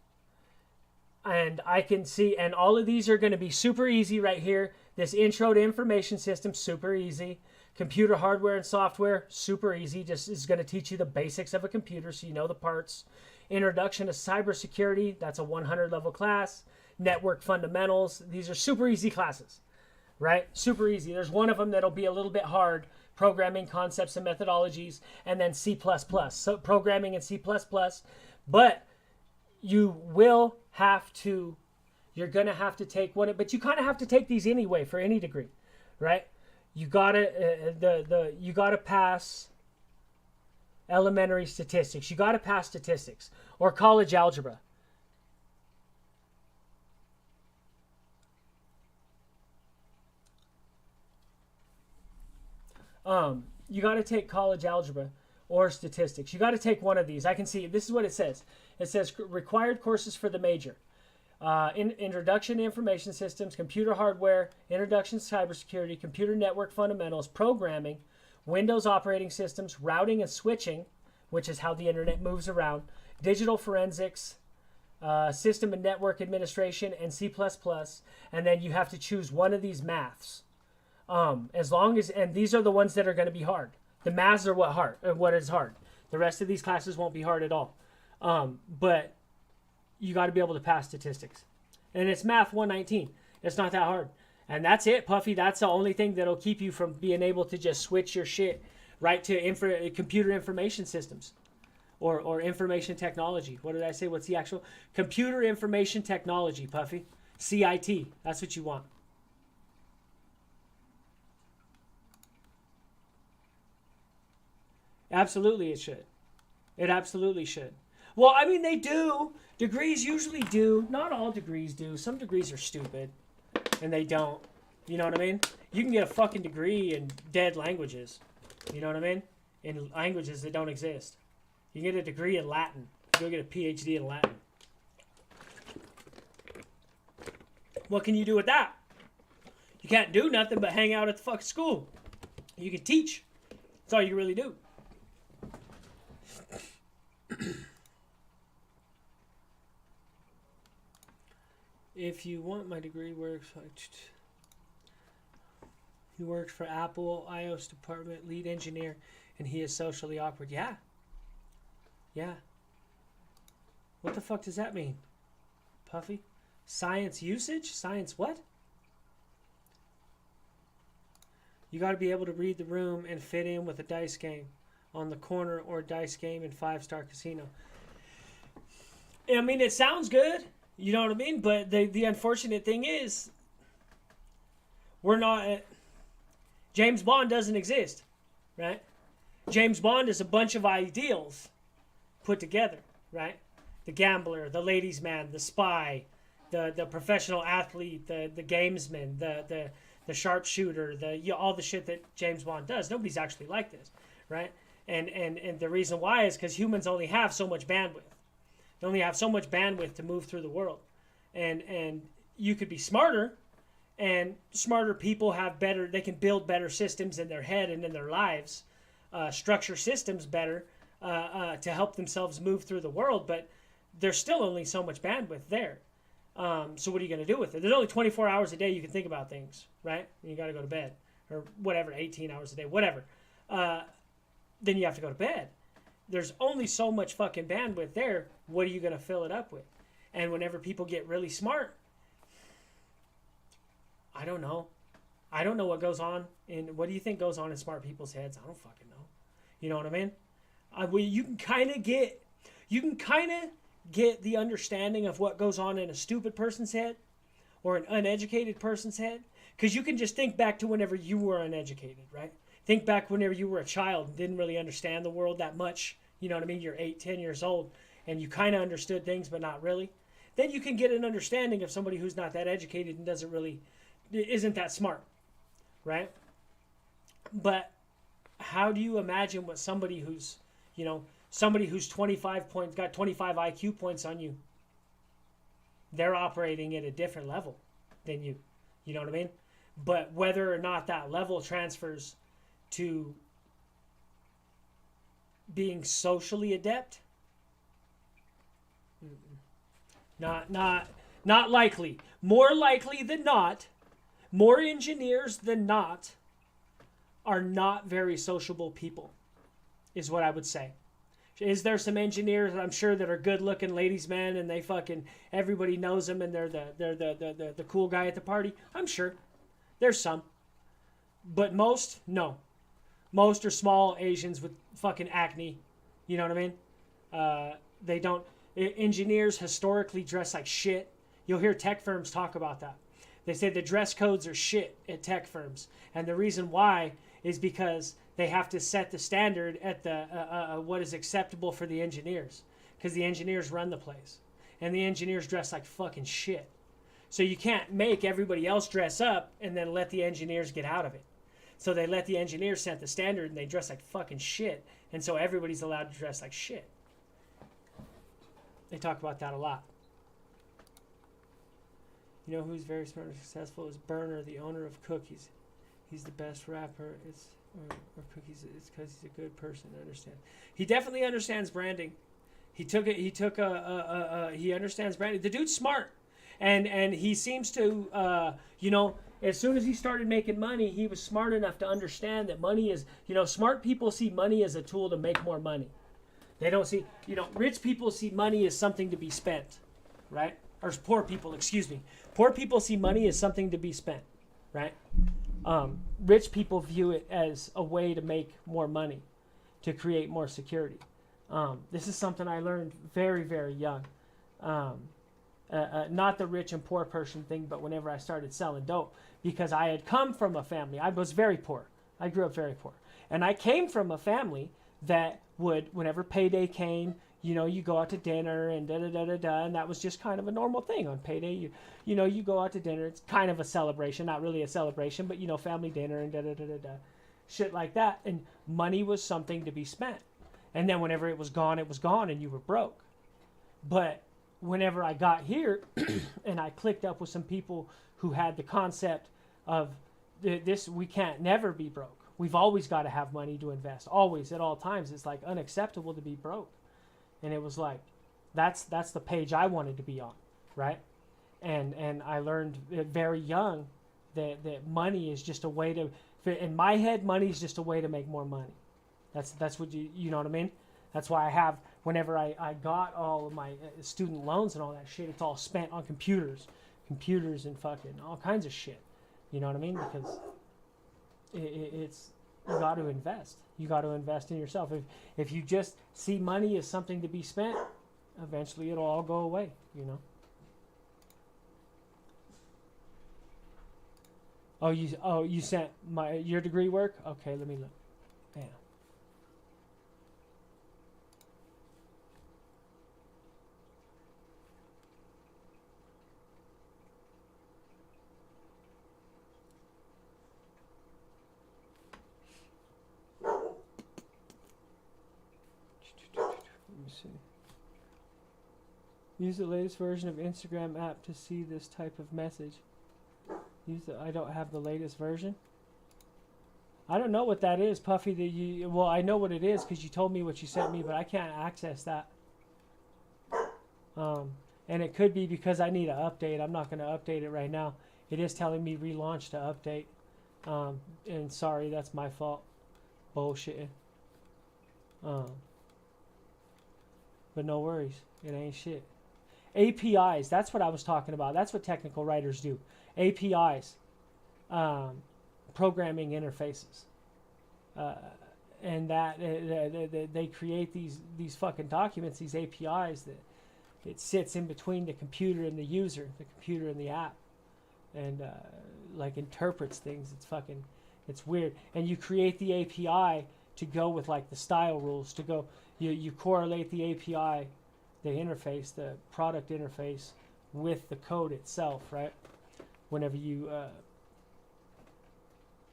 And I can see, and all of these are going to be super easy right here. This intro to information systems, super easy. Computer hardware and software, super easy. Just is going to teach you the basics of a computer so you know the parts. Introduction to cybersecurity, that's a 100 level class. Network fundamentals, these are super easy classes, right? Super easy. There's one of them that'll be a little bit hard. Programming concepts and methodologies, and then C++. So programming and C++. But you will have to, you're going to have to take one, but you kind of have to take these anyway for any degree, right? You gotta, you gotta pass elementary statistics. You gotta pass statistics or college algebra. You got to take college algebra or statistics. You got to take one of these. I can see, this is what it says. It says required courses for the major. Introduction to information systems, computer hardware, introduction to cybersecurity, computer network fundamentals, programming, Windows operating systems, routing and switching, which is how the internet moves around, digital forensics, system and network administration, and C++. And then you have to choose one of these maths. As long as, and these are the ones that are going to be hard. The maths are what is hard. The rest of these classes won't be hard at all. But you got to be able to pass statistics. And it's math 119. It's not that hard. And that's it, Puffy. That's the only thing that'll keep you from being able to just switch your shit right to computer information systems or information technology. What did I say? What's the actual? Computer information technology, Puffy. CIT. That's what you want. Absolutely it should. It absolutely should. Well, I mean, they do. Degrees usually do. Not all degrees do. Some degrees are stupid. And they don't. You know what I mean? You can get a fucking degree in dead languages. You know what I mean? In languages that don't exist. You can get a degree in Latin. You go get a PhD in Latin. What can you do with that? You can't do nothing but hang out at the fucking school. You can teach. That's all you can really do. If you want, my degree works. He works for Apple iOS department, lead engineer, and he is socially awkward. Yeah. Yeah. What the fuck does that mean? Puffy? Science usage? Science what? You got to be able to read the room and fit in with a dice game on the corner or dice game in 5-star casino. I mean, it sounds good. You know what I mean? But the unfortunate thing is, we're not... James Bond doesn't exist, right? James Bond is a bunch of ideals put together, right? The gambler, the ladies' man, the spy, the professional athlete, the gamesman, the sharpshooter, all the shit that James Bond does. Nobody's actually like this, right? And the reason why is because humans only have so much bandwidth. They only have so much bandwidth to move through the world. And you could be smarter, and smarter people have better, they can build better systems in their head and in their lives, structure systems better to help themselves move through the world, but there's still only so much bandwidth there. So what are you going to do with it? There's only 24 hours a day you can think about things, right? And you got to go to bed, or whatever, 18 hours a day, whatever. Then you have to go to bed. There's only so much fucking bandwidth there. What are you going to fill it up with? And whenever people get really smart, I don't know. I don't know what goes on. And what do you think goes on in smart people's heads? I don't fucking know. You know what I mean? You can kind of get the understanding of what goes on in a stupid person's head or an uneducated person's head, because you can just think back to whenever you were uneducated, right? Think back whenever you were a child and didn't really understand the world that much. You know what I mean? You're 8, 10 years old and you kind of understood things, but not really. Then you can get an understanding of somebody who's not that educated and isn't that smart, right? But how do you imagine what somebody who's 25 points, got 25 IQ points on you, they're operating at a different level than you. You know what I mean? But whether or not that level transfers to being socially adept, not likely. More likely than not, more engineers than not are not very sociable people, is what I would say. Is there some engineers, I'm sure, that are good-looking ladies' men, and they fucking, everybody knows them, and they're the cool guy at the party? I'm sure. There's some. But most, no. Most are small Asians with fucking acne. You know what I mean? They don't... Engineers historically dress like shit. You'll hear tech firms talk about that. They say the dress codes are shit at tech firms. And the reason why is because they have to set the standard at the what is acceptable for the engineers, because the engineers run the place, and the engineers dress like fucking shit. So you can't make everybody else dress up and then let the engineers get out of it. So they let the engineers set the standard, and they dress like fucking shit, and so everybody's allowed to dress like shit. They talk about that a lot. You know who's very smart and successful is Burner, the owner of Cookies. He's the best rapper. Or Cookies. It's because he's a good person to understand. He definitely understands branding. He understands branding. The dude's smart, and he seems to as soon as he started making money, he was smart enough to understand that money is, smart people see money as a tool to make more money. They don't see, rich people see money as something to be spent, right? Or poor people, excuse me. Poor people see money as something to be spent, right? Rich people view it as a way to make more money, to create more security. This is something I learned very, very young. Not the rich and poor person thing, but whenever I started selling dope, because I had come from a family. I was very poor. I grew up very poor. And I came from a family that would, whenever payday came, you go out to dinner and da-da-da-da-da, and that was just kind of a normal thing on payday. You go out to dinner. It's kind of a celebration, not really a celebration, but, family dinner and da-da-da-da-da, shit like that. And money was something to be spent. And then whenever it was gone, and you were broke. But whenever I got here and I clicked up with some people who had the concept of this, we can't never be broke. We've always got to have money to invest. Always, at all times. It's like unacceptable to be broke. And it was like, that's the page I wanted to be on, right? And I learned very young that money is just a way to, in my head, money is just a way to make more money. That's what you know what I mean? That's why I have, whenever I got all of my student loans and all that shit, it's all spent on computers and fucking all kinds of shit. You know what I mean? Because it's, you got to invest. You got to invest in yourself. If you just see money as something to be spent, eventually it'll all go away, Oh, you sent your degree work? Okay, let me look. Damn. Use the latest version of Instagram app to see this type of message. I don't have the latest version. I don't know what that is, Puffy. Well, I know what it is because you told me what you sent me, but I can't access that. And it could be because I need an update. I'm not going to update it right now. It is telling me relaunch to update. And sorry, that's my fault. Bullshitting. But no worries. It ain't shit. APIs, that's what I was talking about. That's what technical writers do. APIs, programming interfaces. And that they create these fucking documents, these APIs that it sits in between the computer and the user, the computer and the app, and like interprets things. It's weird. And you create the API to go with like the style rules, to go, you correlate the API, the interface, the product interface with the code itself, right? Whenever you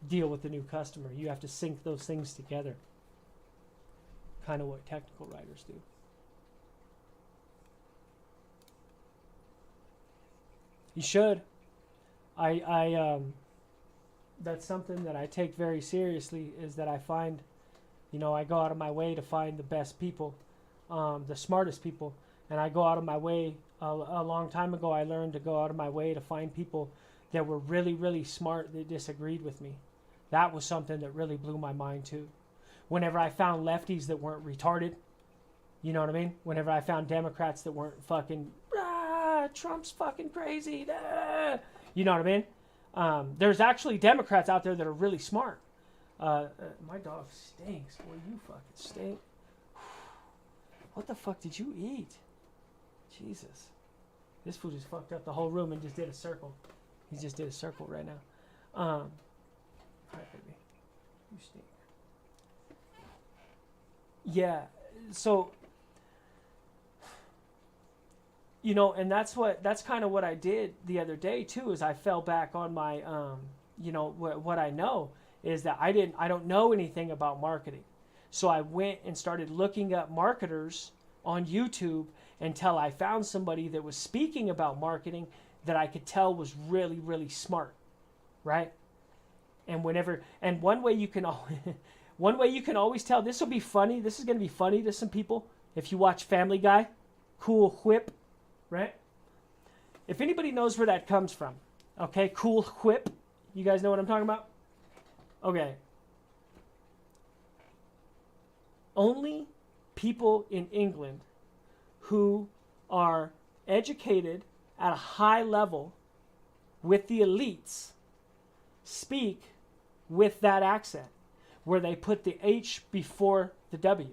deal with the new customer, you have to sync those things together. Kind of what technical writers do. You should. I that's something that I take very seriously, is that I find, I go out of my way to find the best people, the smartest people, and I go out of my way. A long time ago, I learned to go out of my way to find people that were really, really smart that disagreed with me. That was something that really blew my mind too. Whenever I found lefties that weren't retarded, you know what I mean? Whenever I found Democrats that weren't fucking, Trump's fucking crazy, you know what I mean? There's actually Democrats out there that are really smart. My dog stinks. Boy, you fucking stink. What the fuck did you eat? Jesus. This food just fucked up the whole room and just did a circle. He just did a circle right now. Alright, baby. You stink. Yeah, so, and that's kind of what I did the other day too, is I fell back on my, what I know is that I don't know anything about marketing. So I went and started looking up marketers on YouTube until I found somebody that was speaking about marketing that I could tell was really, really smart, right? And one way you can always tell, this will be funny, this is going to be funny to some people, if you watch Family Guy, Cool Whip, right? If anybody knows where that comes from, okay, Cool Whip, you guys know what I'm talking about? Okay. Only people in England who are educated at a high level with the elites speak with that accent, where they put the H before the W,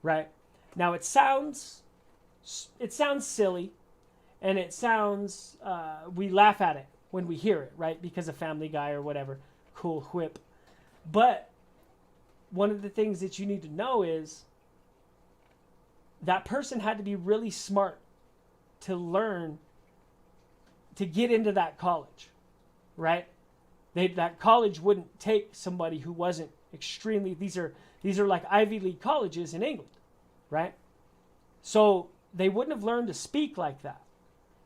right? Now it sounds silly, and it sounds, we laugh at it when we hear it, right? Because of Family Guy or whatever, Cool Whip. But one of the things that you need to know is that person had to be really smart to learn to get into that college, right? That college wouldn't take somebody who wasn't extremely, these are like Ivy League colleges in England, right? So they wouldn't have learned to speak like that.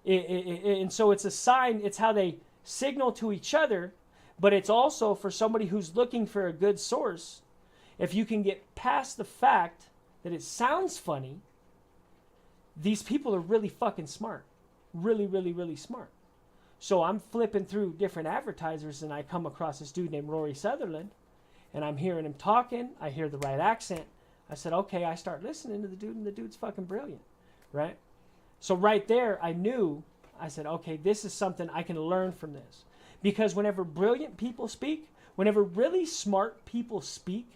And so it's a sign, it's how they signal to each other, but it's also for somebody who's looking for a good source. If you can get past the fact that it sounds funny, these people are really fucking smart. Really, really, really smart. So I'm flipping through different advertisers and I come across this dude named Rory Sutherland, and I'm hearing him talking. I hear the right accent. I said, okay, I start listening to the dude, and the dude's fucking brilliant, right? So right there, I said, okay, this is something I can learn from this. Because whenever brilliant people speak, whenever really smart people speak,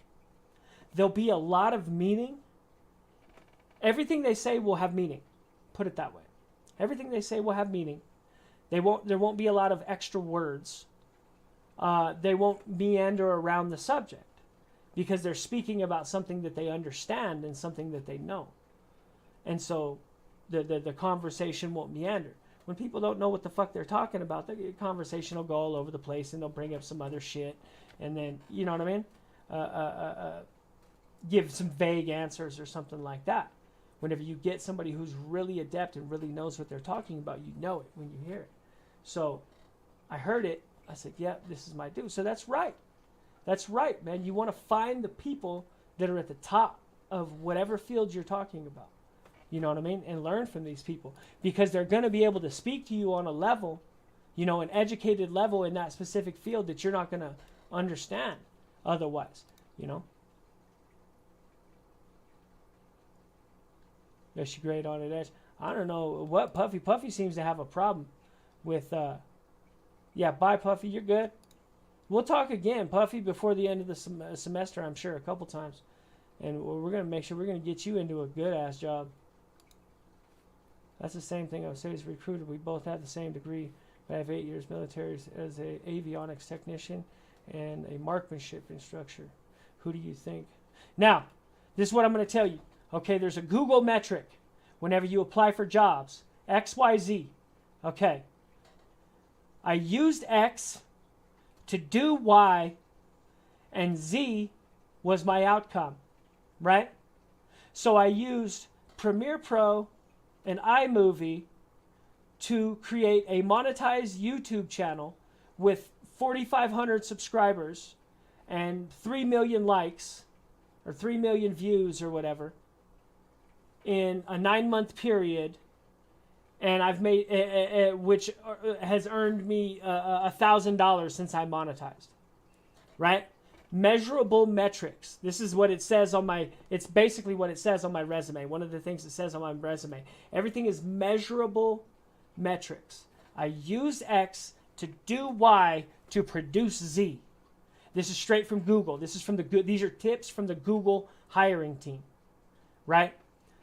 there'll be a lot of meaning. Everything they say will have meaning. Put it that way. Everything they say will have meaning. There won't be a lot of extra words. They won't meander around the subject because they're speaking about something that they understand and something that they know. And so the conversation won't meander. When people don't know what the fuck they're talking about, the conversation will go all over the place and they'll bring up some other shit. And then, you know what I mean? Give some vague answers or something like that. Whenever you get somebody who's really adept and really knows what they're talking about, you know it when you hear it. So I heard it. I said, yeah, this is my dude. So that's right. That's right, man. You want to find the people that are at the top of whatever field you're talking about. You know what I mean? And learn from these people. Because they're going to be able to speak to you on a level, an educated level in that specific field that you're not going to understand otherwise, Is she great on it? I don't know what Puffy. Puffy seems to have a problem with. Yeah, bye, Puffy. You're good. We'll talk again, Puffy, before the end of the semester, I'm sure, a couple times. And we're going to make sure we're going to get you into a good-ass job. That's the same thing I would say as a recruiter. We both have the same degree. I have 8 years military as an avionics technician and a marksmanship instructor. Who do you think? Now, this is what I'm going to tell you. Okay, there's a Google metric whenever you apply for jobs. XYZ. Okay. I used X to do Y, and Z was my outcome, right? So I used Premiere Pro and iMovie to create a monetized YouTube channel with 4,500 subscribers and 3 million likes or 3 million views or whatever in a 9-month period. And I've made, which has earned me $1,000 since I monetized, right? Measurable metrics. This is what it says on my, it's basically what it says on my resume. One of the things it says on my resume. Everything is measurable metrics. I used X to do Y to produce Z. This is straight from Google. This is from these are tips from the Google hiring team, right?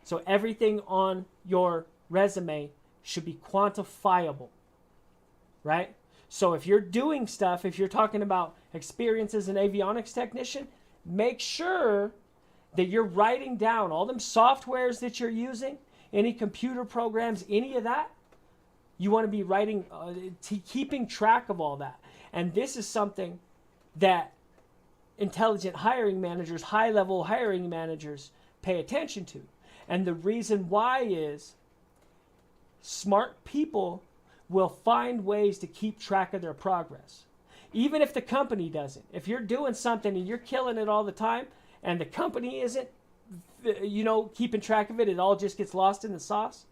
So everything on your resume should be quantifiable, right? So if you're doing stuff, if you're talking about experience as an avionics technician, make sure that you're writing down all them softwares that you're using, any computer programs, any of that. You want to be writing, keeping track of all that. And this is something that intelligent hiring managers, high-level hiring managers pay attention to. And the reason why is smart people will find ways to keep track of their progress. Even if the company doesn't. If you're doing something and you're killing it all the time and the company isn't, keeping track of it, it all just gets lost in the sauce.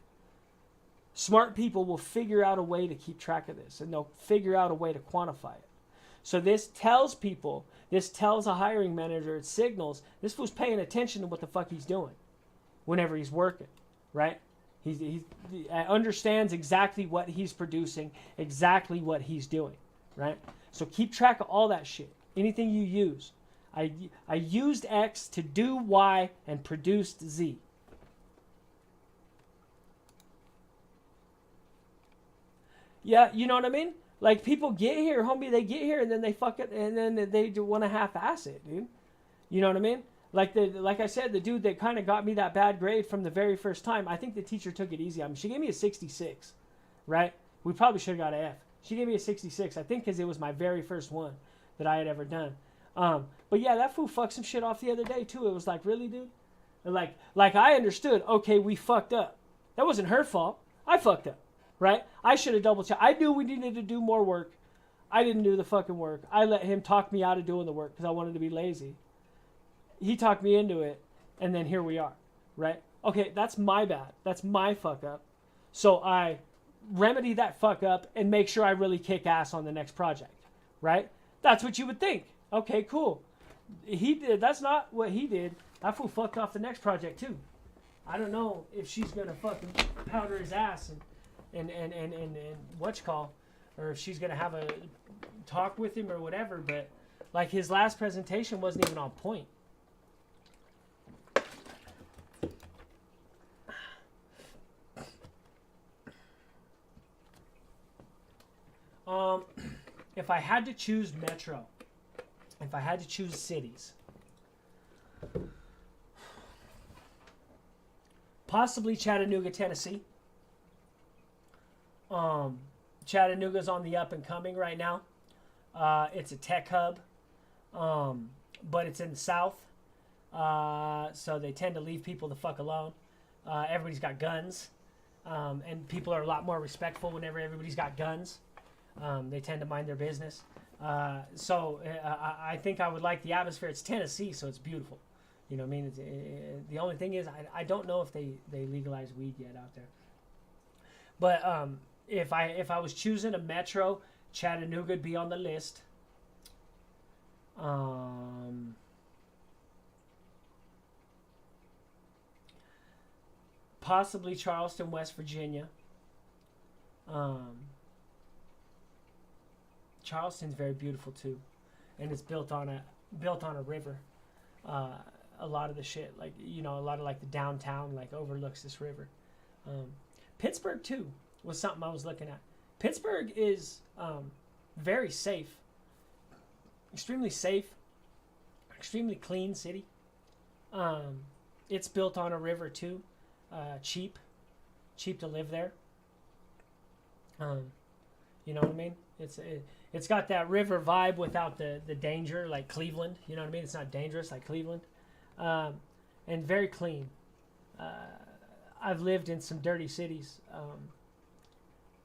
Smart people will figure out a way to keep track of this and they'll figure out a way to quantify it. So this tells people, this tells a hiring manager, it signals this fool's paying attention to what the fuck he's doing whenever he's working, right? He understands exactly what he's producing, exactly what he's doing, right? So keep track of all that shit. Anything you use. I used X to do Y and produced Z. Yeah, you know what I mean? Like people get here, homie, they get here and then they fuck it and then they want to half-ass it, dude. You know what I mean? Like I said, the dude that kind of got me that bad grade from the very first time, I think the teacher took it easy on me. She gave me a 66, right? We probably should have got an F. She gave me a 66, I think because it was my very first one that I had ever done. But yeah, that fool fucked some shit off the other day too. It was like, really, dude? And like I understood, okay, we fucked up. That wasn't her fault. I fucked up, right? I should have double checked. I knew we needed to do more work. I didn't do the fucking work. I let him talk me out of doing the work because I wanted to be lazy. He talked me into it, and then here we are, right? Okay, that's my bad. That's my fuck up. So I remedy that fuck up and make sure I really kick ass on the next project, right? That's what you would think. Okay, cool. He did. That's not what he did. That fool fucked off the next project too. I don't know if she's gonna fucking powder his ass and whatchamacall, or if she's gonna have a talk with him or whatever. But like his last presentation wasn't even on point. If I had to choose metro, if I had to choose cities, possibly Chattanooga, Tennessee. Chattanooga's on the up and coming right now. It's a tech hub, but it's in the South, so they tend to leave people the fuck alone. Everybody's got guns, and people are a lot more respectful whenever everybody's got guns. They tend to mind their business. So I think I would like the atmosphere. It's Tennessee, so it's beautiful. You know what I mean? The only thing is, I don't know if they legalize weed yet out there. But if I was choosing a metro, Chattanooga would be on the list. possibly Charleston, West Virginia. Charleston's very beautiful too, and it's built on a river. A lot of the shit, like, you know, a lot of like the downtown like overlooks this river. Pittsburgh too was something I was looking at. Pittsburgh is very safe, extremely clean city. It's built on a river too. Cheap to live there. You know what I mean? It's got that river vibe without the danger, like Cleveland. You know what I mean? It's not dangerous like Cleveland. And very clean. I've lived in some dirty cities,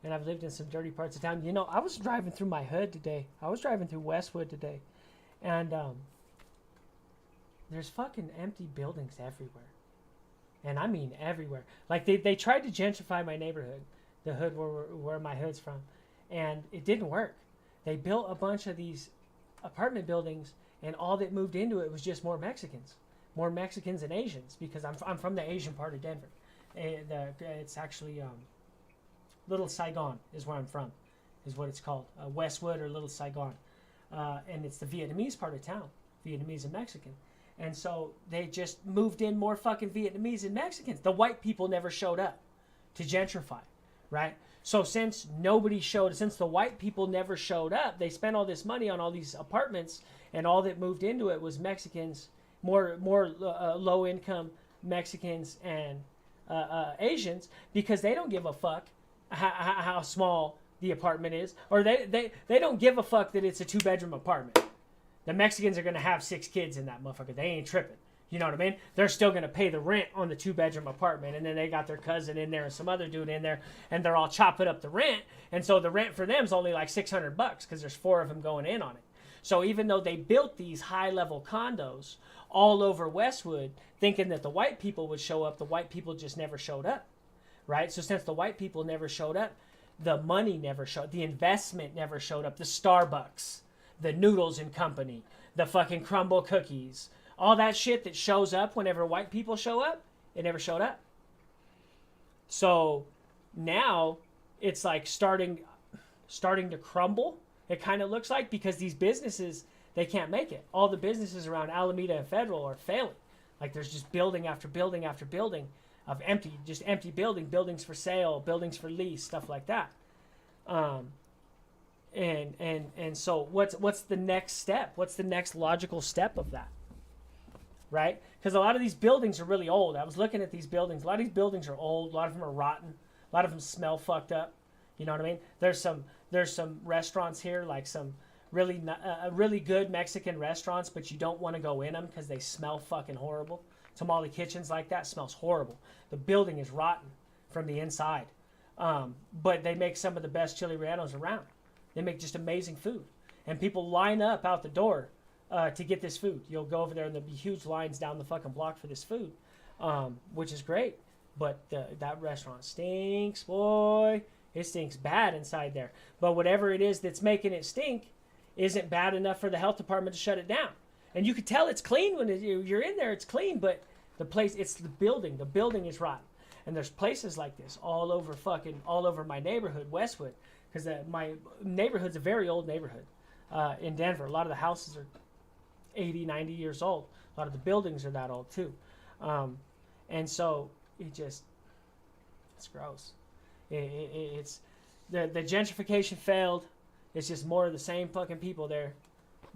and I've lived in some dirty parts of town. You know, I was driving through my hood today. I was driving through Westwood today, and there's fucking empty buildings everywhere. And I mean everywhere. Like, they tried to gentrify my neighborhood, the hood where my hood's from, and it didn't work. They built a bunch of these apartment buildings, and all that moved into it was just more Mexicans and Asians, because I'm from the Asian part of Denver. It's actually Little Saigon is where I'm from, is what it's called, Westwood or Little Saigon, and it's the Vietnamese part of town, Vietnamese and Mexican. And so they just moved in more fucking Vietnamese and Mexicans. The white people never showed up to gentrify, right? So since the white people never showed up, they spent all this money on all these apartments, and all that moved into it was Mexicans, more low income Mexicans and Asians, because they don't give a fuck how small the apartment is, or they don't give a fuck that it's a 2-bedroom apartment. The Mexicans are going to have 6 kids in that motherfucker. They ain't tripping. You know what I mean? They're still going to pay the rent on the 2-bedroom apartment. And then they got their cousin in there and some other dude in there. And they're all chopping up the rent. And so the rent for them is only like $600 because there's 4 of them going in on it. So even though they built these high-level condos all over Westwood, thinking that the white people would show up, the white people just never showed up. Right? So since the white people never showed up, the money never showed, the investment never showed up. The Starbucks, the Noodles and Company, the fucking Crumble cookies, all that shit that shows up whenever white people show up, it never showed up. So now it's like starting to crumble. It kind of looks like, because these businesses, they can't make it. All the businesses around Alameda and Federal are failing. Like, there's just building after building after building of empty buildings for sale, buildings for lease, stuff like that. And so what's the next step? What's the next logical step of that? Right? Because a lot of these buildings are really old. I was looking at these buildings. A lot of these buildings are old. A lot of them are rotten. A lot of them smell fucked up. You know what I mean? There's some restaurants here, like some really good Mexican restaurants, but you don't want to go in them because they smell fucking horrible. Tamale kitchens like that smells horrible. The building is rotten from the inside. But they make some of the best chili rellenos around. They make just amazing food. And people line up out the door to get this food. You'll go over there and there'll be huge lines down the fucking block for this food, which is great. But that restaurant stinks, boy. It stinks bad inside there. But whatever it is that's making it stink isn't bad enough for the health department to shut it down. And you can tell it's clean when you're in there. It's clean, but it's the building. The building is rotten. And there's places like this all over my neighborhood, Westwood, because my neighborhood's a very old neighborhood in Denver. A lot of the houses are 80, 90 years old. A lot of the buildings are that old too. And so it's gross. It's the gentrification failed. It's just more of the same fucking people there.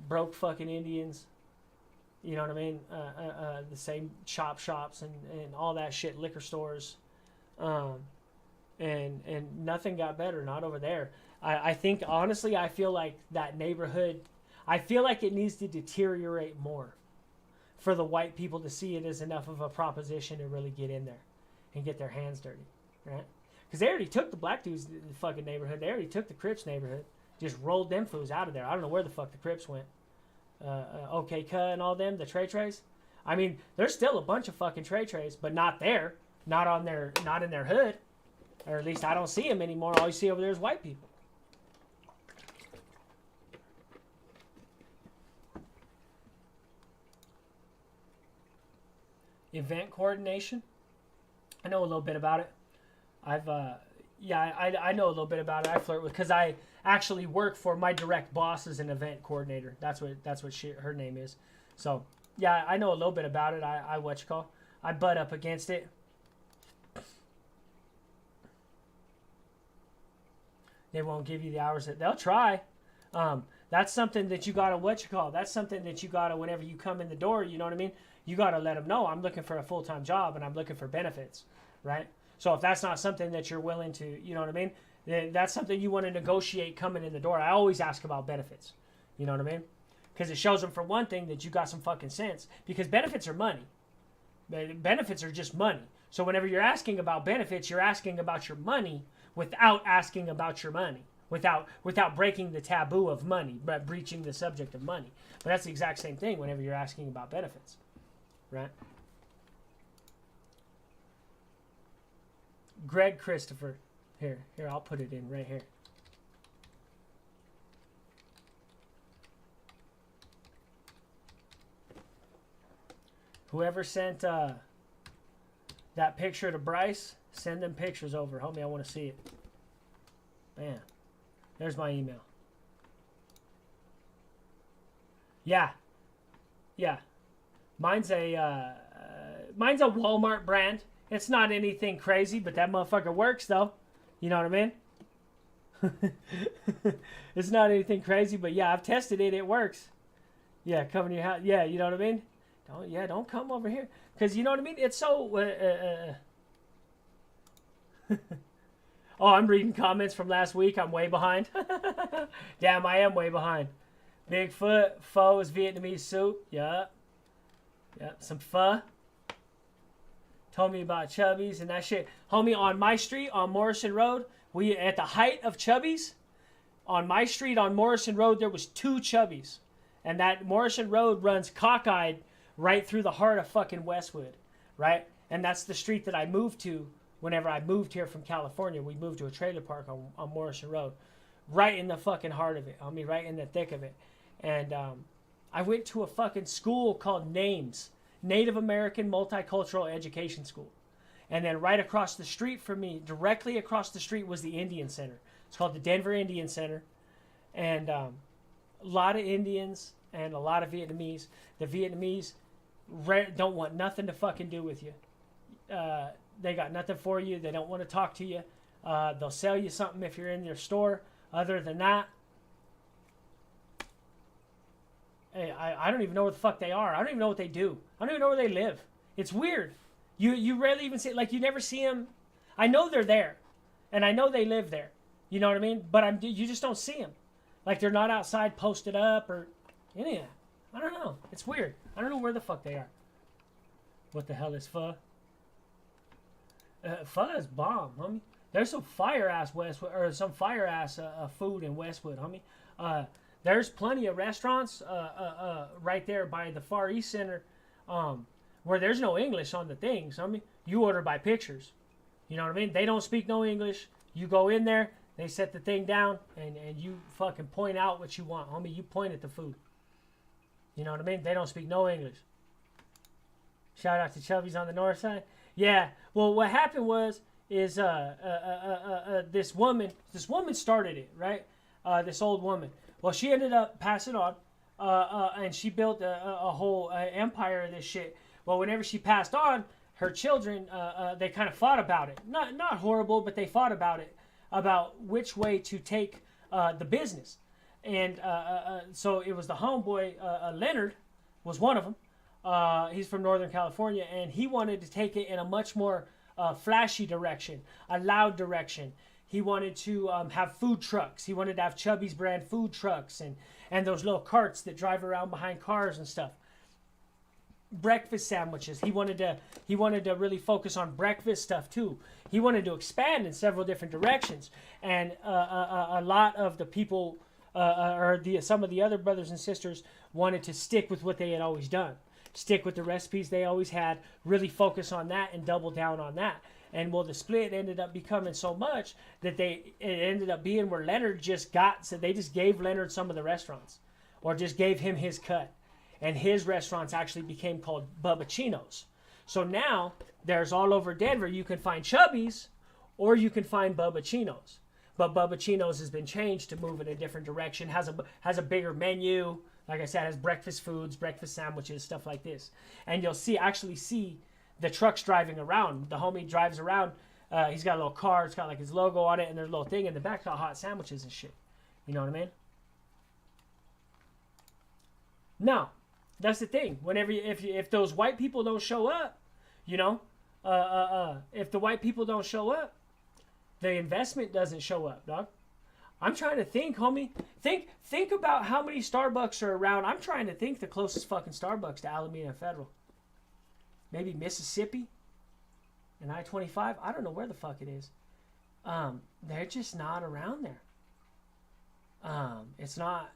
Broke fucking Indians. You know what I mean? The same shops and all that shit, liquor stores. And nothing got better, not over there. I think, honestly, I feel like that neighborhood, I feel like it needs to deteriorate more for the white people to see it as enough of a proposition to really get in there and get their hands dirty, right? Because they already took the black dudes in the fucking neighborhood. They already took the Crips neighborhood. Just rolled them fools out of there. I don't know where the fuck the Crips went. OK Cuh and all them, the Trey Trays. I mean, there's still a bunch of fucking Trey Trays, but not there. Not in their hood. Or at least I don't see them anymore. All you see over there is white people. Event coordination. I know a little bit about it. I've yeah, I know a little bit about it. I flirt with because I actually work for my direct boss as an event coordinator. That's what her name is. So yeah, I know a little bit about it. I I butt up against it. They won't give you the hours that they'll try. That's something that you gotta That's something that you gotta whenever you come in the door. You know what I mean? You gotta let them know I'm looking for a full-time job and I'm looking for benefits, right? So if that's not something that you're willing to, you know what I mean? Then that's something you want to negotiate coming in the door. I always ask about benefits. You know what I mean? Because it shows them for one thing that you got some fucking sense. Because benefits are money. Benefits are just money. So whenever you're asking about benefits, you're asking about your money without asking about your money. Without breaking the taboo of money, but breaching the subject of money. But that's the exact same thing whenever you're asking about benefits. Right? Greg Christopher. Here, I'll put it in right here. Whoever sent that picture to Bryce, send them pictures over. Homie, I want to see it. Bam. There's my email. Yeah. Mine's a Walmart brand. It's not anything crazy, but that motherfucker works though. You know what I mean? It's not anything crazy, but yeah, I've tested it. It works. Yeah, come in your house. Yeah, you know what I mean? Don't come over here. Because you know what I mean? It's so... Oh, I'm reading comments from last week. I'm way behind. Damn, I am way behind. Bigfoot, pho is Vietnamese soup. Yeah. Some pho. Told me about Chubby's and that shit. Homie, on my street, on Morrison Road, we at the height of Chubby's, on my street, on Morrison Road, there was 2 Chubby's. And that Morrison Road runs cockeyed right through the heart of fucking Westwood, right? And that's the street that I moved to whenever I moved here from California. We moved to a trailer park on Morrison Road. Right in the fucking heart of it. I mean, right in the thick of it. And I went to a fucking school called NAMES. Native American Multicultural Education School. And then right across the street from me, directly across the street, was the Indian Center. It's called the Denver Indian Center. And a lot of Indians and a lot of Vietnamese. The Vietnamese don't want nothing to fucking do with you. They got nothing for you. They don't want to talk to you. They'll sell you something if you're in their store. Other than that, hey, I don't even know what the fuck they are. I don't even know what they do. I don't even know where they live. It's weird. You rarely even see, like, you never see them. I know they're there, and I know they live there. You know what I mean? But you just don't see them. Like, they're not outside posted up or any of that. I don't know. It's weird. I don't know where the fuck they are. What the hell is pho? Pho is bomb, homie. There's some fire ass Westwood, or some fire ass food in Westwood, homie. There's plenty of restaurants right there by the Far East Center where there's no English on the things. I mean, you order by pictures. You know what I mean? They don't speak no English. You go in there, they set the thing down, and you fucking point out what you want, homie. You point at the food. You know what I mean? They don't speak no English. Shout out to Chubby's on the north side. Yeah. Well, what happened is this woman started it, right? This old woman. Well, she ended up passing on, and she built a whole empire of this shit. Well, whenever she passed on, her children, they kind of fought about it. Not horrible, but they fought about it, about which way to take the business. And so it was the homeboy, Leonard, was one of them. He's from Northern California, and he wanted to take it in a much more flashy direction, a loud direction. He wanted to have food trucks. He wanted to have Chubby's brand food trucks and those little carts that drive around behind cars and stuff. Breakfast sandwiches. He wanted to really focus on breakfast stuff too. He wanted to expand in several different directions, and a lot of the people, some of the other brothers and sisters, wanted to stick with what they had always done. Stick with the recipes they always had, really focus on that and double down on that. And well, the split ended up becoming so much that it ended up being where Leonard so they just gave Leonard some of the restaurants, or just gave him his cut. And his restaurants actually became called Bubba Chino's. So now there's all over Denver. You can find Chubby's, or you can find Bubba Chino's. But Bubba Chino's has been changed to move in a different direction. Has a bigger menu. Like I said, has breakfast foods, breakfast sandwiches, stuff like this. And you'll actually see the trucks driving around. The homie drives around. He's got a little car. It's got like his logo on it, and there's a little thing in the back got hot sandwiches and shit. You know what I mean? Now, that's the thing. Whenever if those white people don't show up, you know, if the white people don't show up, the investment doesn't show up, dog. I'm trying to think, homie. Think about how many Starbucks are around. I'm trying to think the closest fucking Starbucks to Alameda Federal. Maybe Mississippi and I-25. I don't know where the fuck it is. They're just not around there. It's not.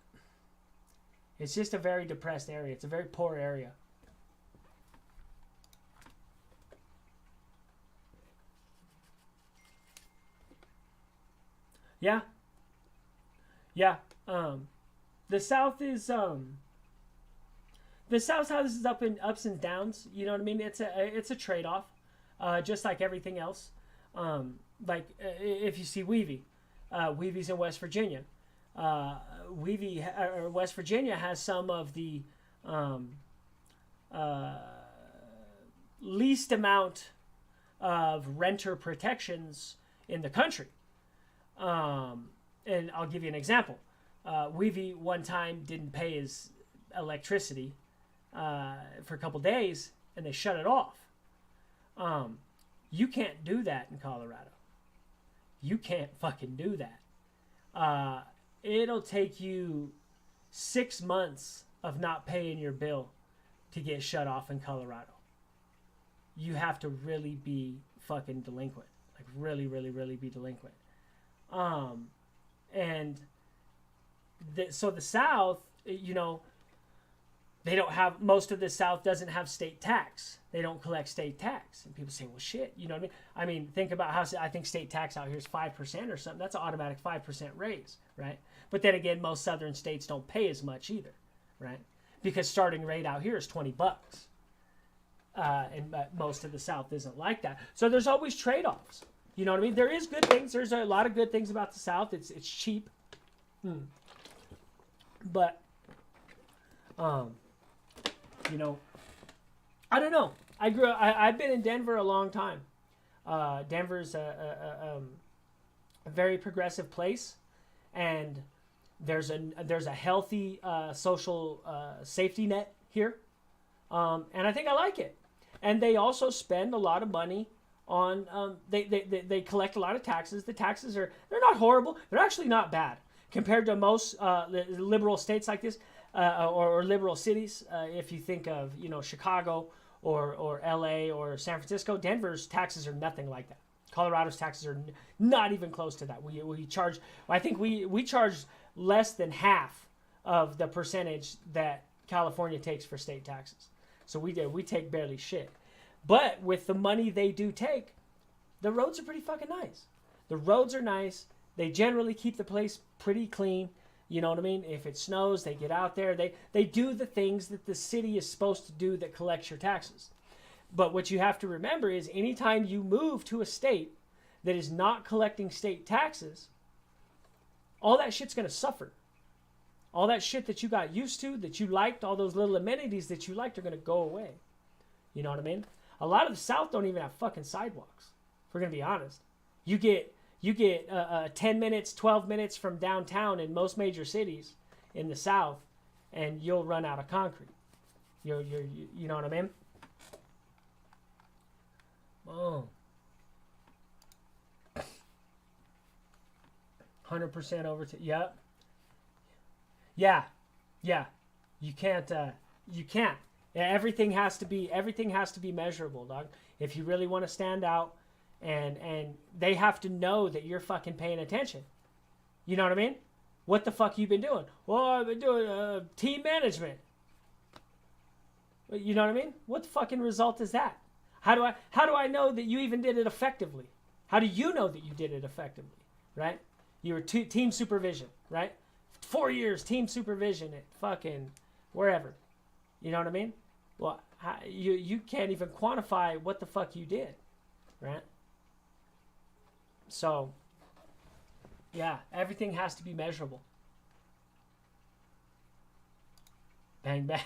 It's just a very depressed area. It's a very poor area. Yeah. Yeah. The South is the South has ups and downs. You know what I mean? It's a trade-off, just like everything else. If you see Weevy's in West Virginia. West Virginia has some of the least amount of renter protections in the country. And I'll give you an example. Weevy one time didn't pay his electricity for a couple days, and they shut it off. You can't do that in Colorado. You can't fucking do that. It'll take you 6 months of not paying your bill to get shut off in Colorado. You have to really be fucking delinquent. Like really, really, really be delinquent. So the South, you know, they don't have, most of the South doesn't have state tax. They don't collect state tax. And people say, well, shit, you know what I mean? I mean, think about how, I think state tax out here is 5% or something. That's an automatic 5% raise, right? But then again, most southern states don't pay as much either, right? Because starting rate out here is $20. And most of the South isn't like that. So there's always trade-offs. You know what I mean? There is good things. There's a lot of good things about the South. It's cheap. But, you know, I don't know. I've been in Denver a long time. Denver's a very progressive place, and there's a healthy social safety net here, and I think I like it. And they also spend a lot of money on they collect a lot of taxes. The taxes they're not horrible. They're actually not bad compared to most liberal states like this or liberal cities. If you think of, you know, Chicago or LA or San Francisco, Denver's taxes are nothing like that. Colorado's taxes are not even close to that. We charge, I think we charge less than half of the percentage that California takes for state taxes. So we take barely shit. But with the money they do take, the roads are pretty fucking nice. The roads are nice. They generally keep the place pretty clean. You know what I mean? If it snows, they get out there. They do the things that the city is supposed to do that collects your taxes. But what you have to remember is anytime you move to a state that is not collecting state taxes, all that shit's going to suffer. All that shit that you got used to, that you liked, all those little amenities that you liked are going to go away. You know what I mean? A lot of the South don't even have fucking sidewalks, if we're going to be honest. You get 10 minutes, 12 minutes from downtown in most major cities in the South, and you'll run out of concrete. You know what I mean? Oh. 100% over to, yep. Yeah. You can't. Everything has to be measurable, dog. If you really want to stand out, and they have to know that you're fucking paying attention. You know what I mean? What the fuck you been doing? Well, I've been doing team management. You know what I mean? What the fucking result is that? How do I know that you even did it effectively? How do you know that you did it effectively? Right? You were team supervision, right? 4 years team supervision at fucking wherever. You know what I mean? Well, you can't even quantify what the fuck you did, right? So, yeah, everything has to be measurable. Bang, bang.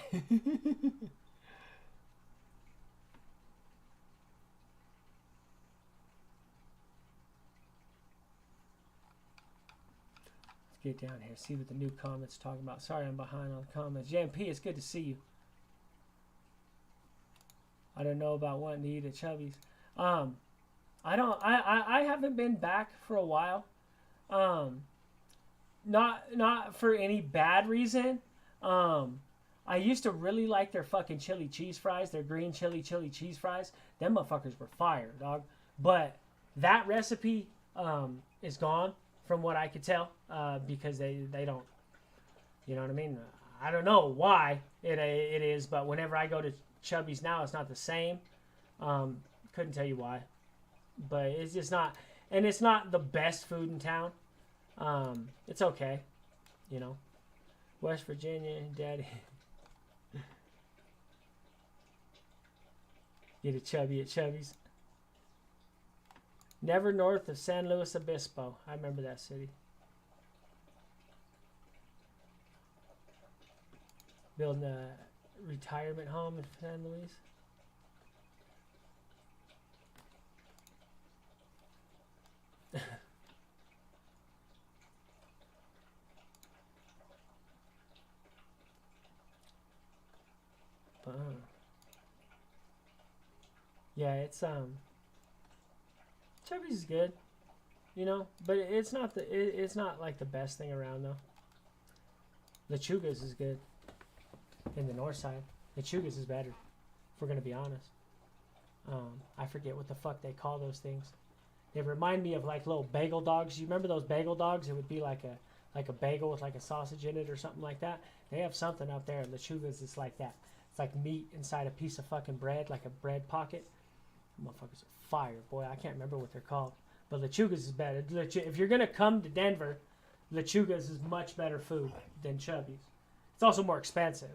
Let's get down here, see what the new comments talking about. Sorry, I'm behind on the comments. JMP, it's good to see you. I don't know about wanting to eat at Chubby's. I haven't been back for a while. Not for any bad reason. I used to really like their fucking chili cheese fries, their green chili cheese fries. Them motherfuckers were fire, dog. But that recipe is gone from what I could tell because they don't, you know what I mean? I don't know why it is, but whenever I go to Chubby's now, it's not the same. Couldn't tell you why, but it's just not, and it's not the best food in town. It's okay, you know. West Virginia, daddy. Get a chubby at Chubby's. Never north of San Luis Obispo. I remember that city. Building a retirement home in San Luis. Yeah, it's Chubby's is good, you know, but it's not it's not like the best thing around though. Lechuga's is good in the north side. Lechuga's is better, if we're gonna be honest. I forget what the fuck they call those things. They remind me of like little bagel dogs. You remember those bagel dogs? It would be like a bagel with like a sausage in it or something like that. They have something out there. Lechuga's is like that. It's like meat inside a piece of fucking bread, like a bread pocket. Motherfuckers are fire, boy. I can't remember what they're called. But Lechuga's is better. If you're going to come to Denver, Lechuga's is much better food than Chubby's. It's also more expensive.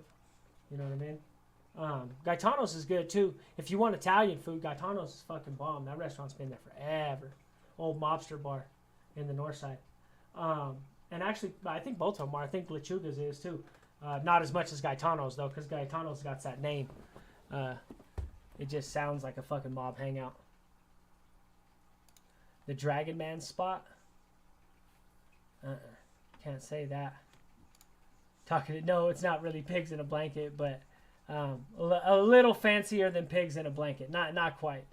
You know what I mean? Gaetano's is good, too. If you want Italian food, Gaetano's is fucking bomb. That restaurant's been there forever. Old mobster bar in the north side. And actually, I think both of them are. I think Lechuga's is, too. Not as much as Gaetano's, though, because Gaetano's got that name. It just sounds like a fucking mob hangout. The Dragon Man spot? Can't say that. No, it's not really pigs in a blanket, but a little fancier than pigs in a blanket. Not quite.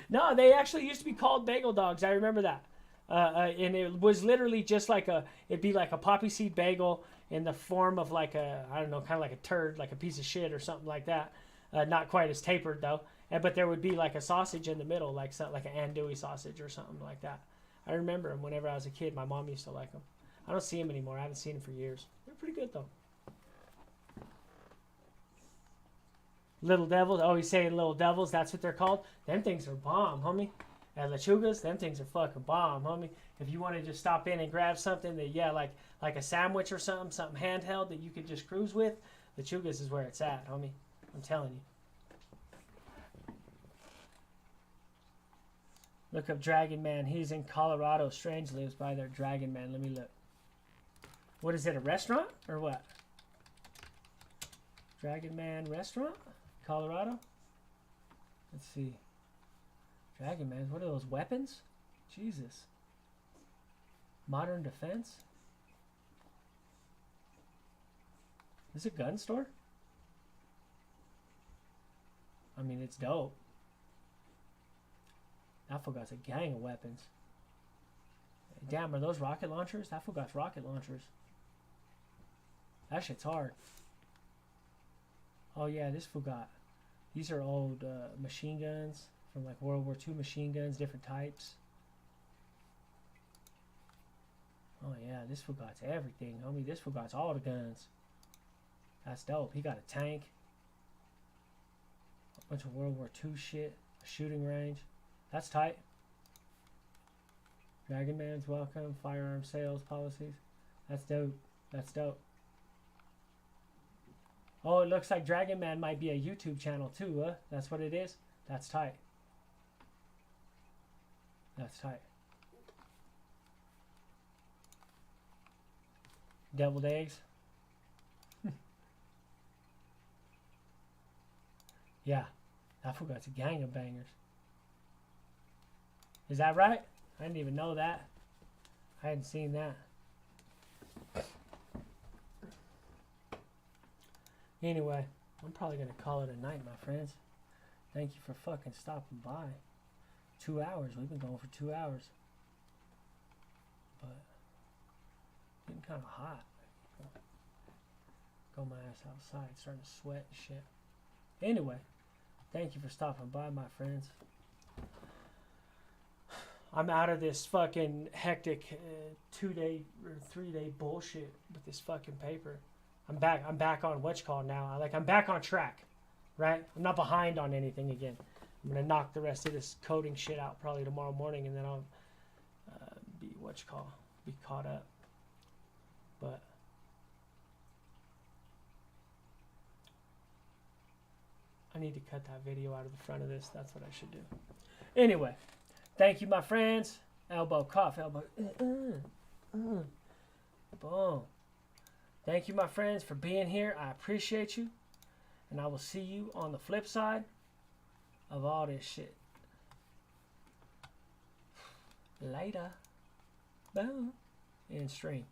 No, they actually used to be called bagel dogs. I remember that. And it was literally just like it'd be like a poppy seed bagel in the form of like I don't know, kind of like a turd, like a piece of shit or something like that. Not quite as tapered though, but there would be like a sausage in the middle, like an andouille sausage or something like that. I remember them whenever I was a kid. My mom used to like them. I don't see them anymore. I haven't seen them for years. They're pretty good though. Little Devils. Oh, he's saying Little Devils. That's what they're called. Them things are bomb, homie. At Lechuga's, them things are fucking bomb, homie. If you want to just stop in and grab something that, yeah, like a sandwich or something handheld that you could just cruise with, Lechuga's is where it's at, homie. I'm telling you. Look up Dragon Man. He's in Colorado. Strange lives by there. Dragon Man. Let me look. What is it, a restaurant or what? Dragon Man restaurant? Colorado? Let's see. Dragon Man. What are those weapons? Jesus. Modern Defense? Is it a gun store? I mean, it's dope. That fool got a gang of weapons. Damn, are those rocket launchers? That fool got rocket launchers. That shit's hard. Oh yeah, this fool got... These are old machine guns from like World War II machine guns, different types. Oh yeah, this fool got everything, homie. This fool got all the guns. That's dope. He got a tank. A bunch of World War II shit. A shooting range. That's tight. Dragon Man's welcome. Firearm sales policies. That's dope. That's dope. Oh, it looks like Dragon Man might be a YouTube channel too, huh? That's what it is? That's tight. That's tight. Deviled eggs. Yeah, I forgot it's a gang of bangers. Is that right? I didn't even know that. I hadn't seen that. Anyway, I'm probably going to call it a night, my friends. Thank you for fucking stopping by. 2 hours. We've been going for 2 hours. But getting kind of hot. Go my ass outside. Starting to sweat and shit. Anyway, thank you for stopping by, my friends. I'm out of this fucking hectic 2-day or 3-day bullshit with this fucking paper. I'm back on what's called now. I'm back on track, right? I'm not behind on anything again. I'm gonna knock the rest of this coding shit out probably tomorrow morning, and then I'll be caught up. But I need to cut that video out of the front of this. That's what I should do. Anyway, thank you, my friends. Elbow, cough, elbow. Boom. Thank you, my friends, for being here. I appreciate you. And I will see you on the flip side of all this shit. Later. Boom. End stream.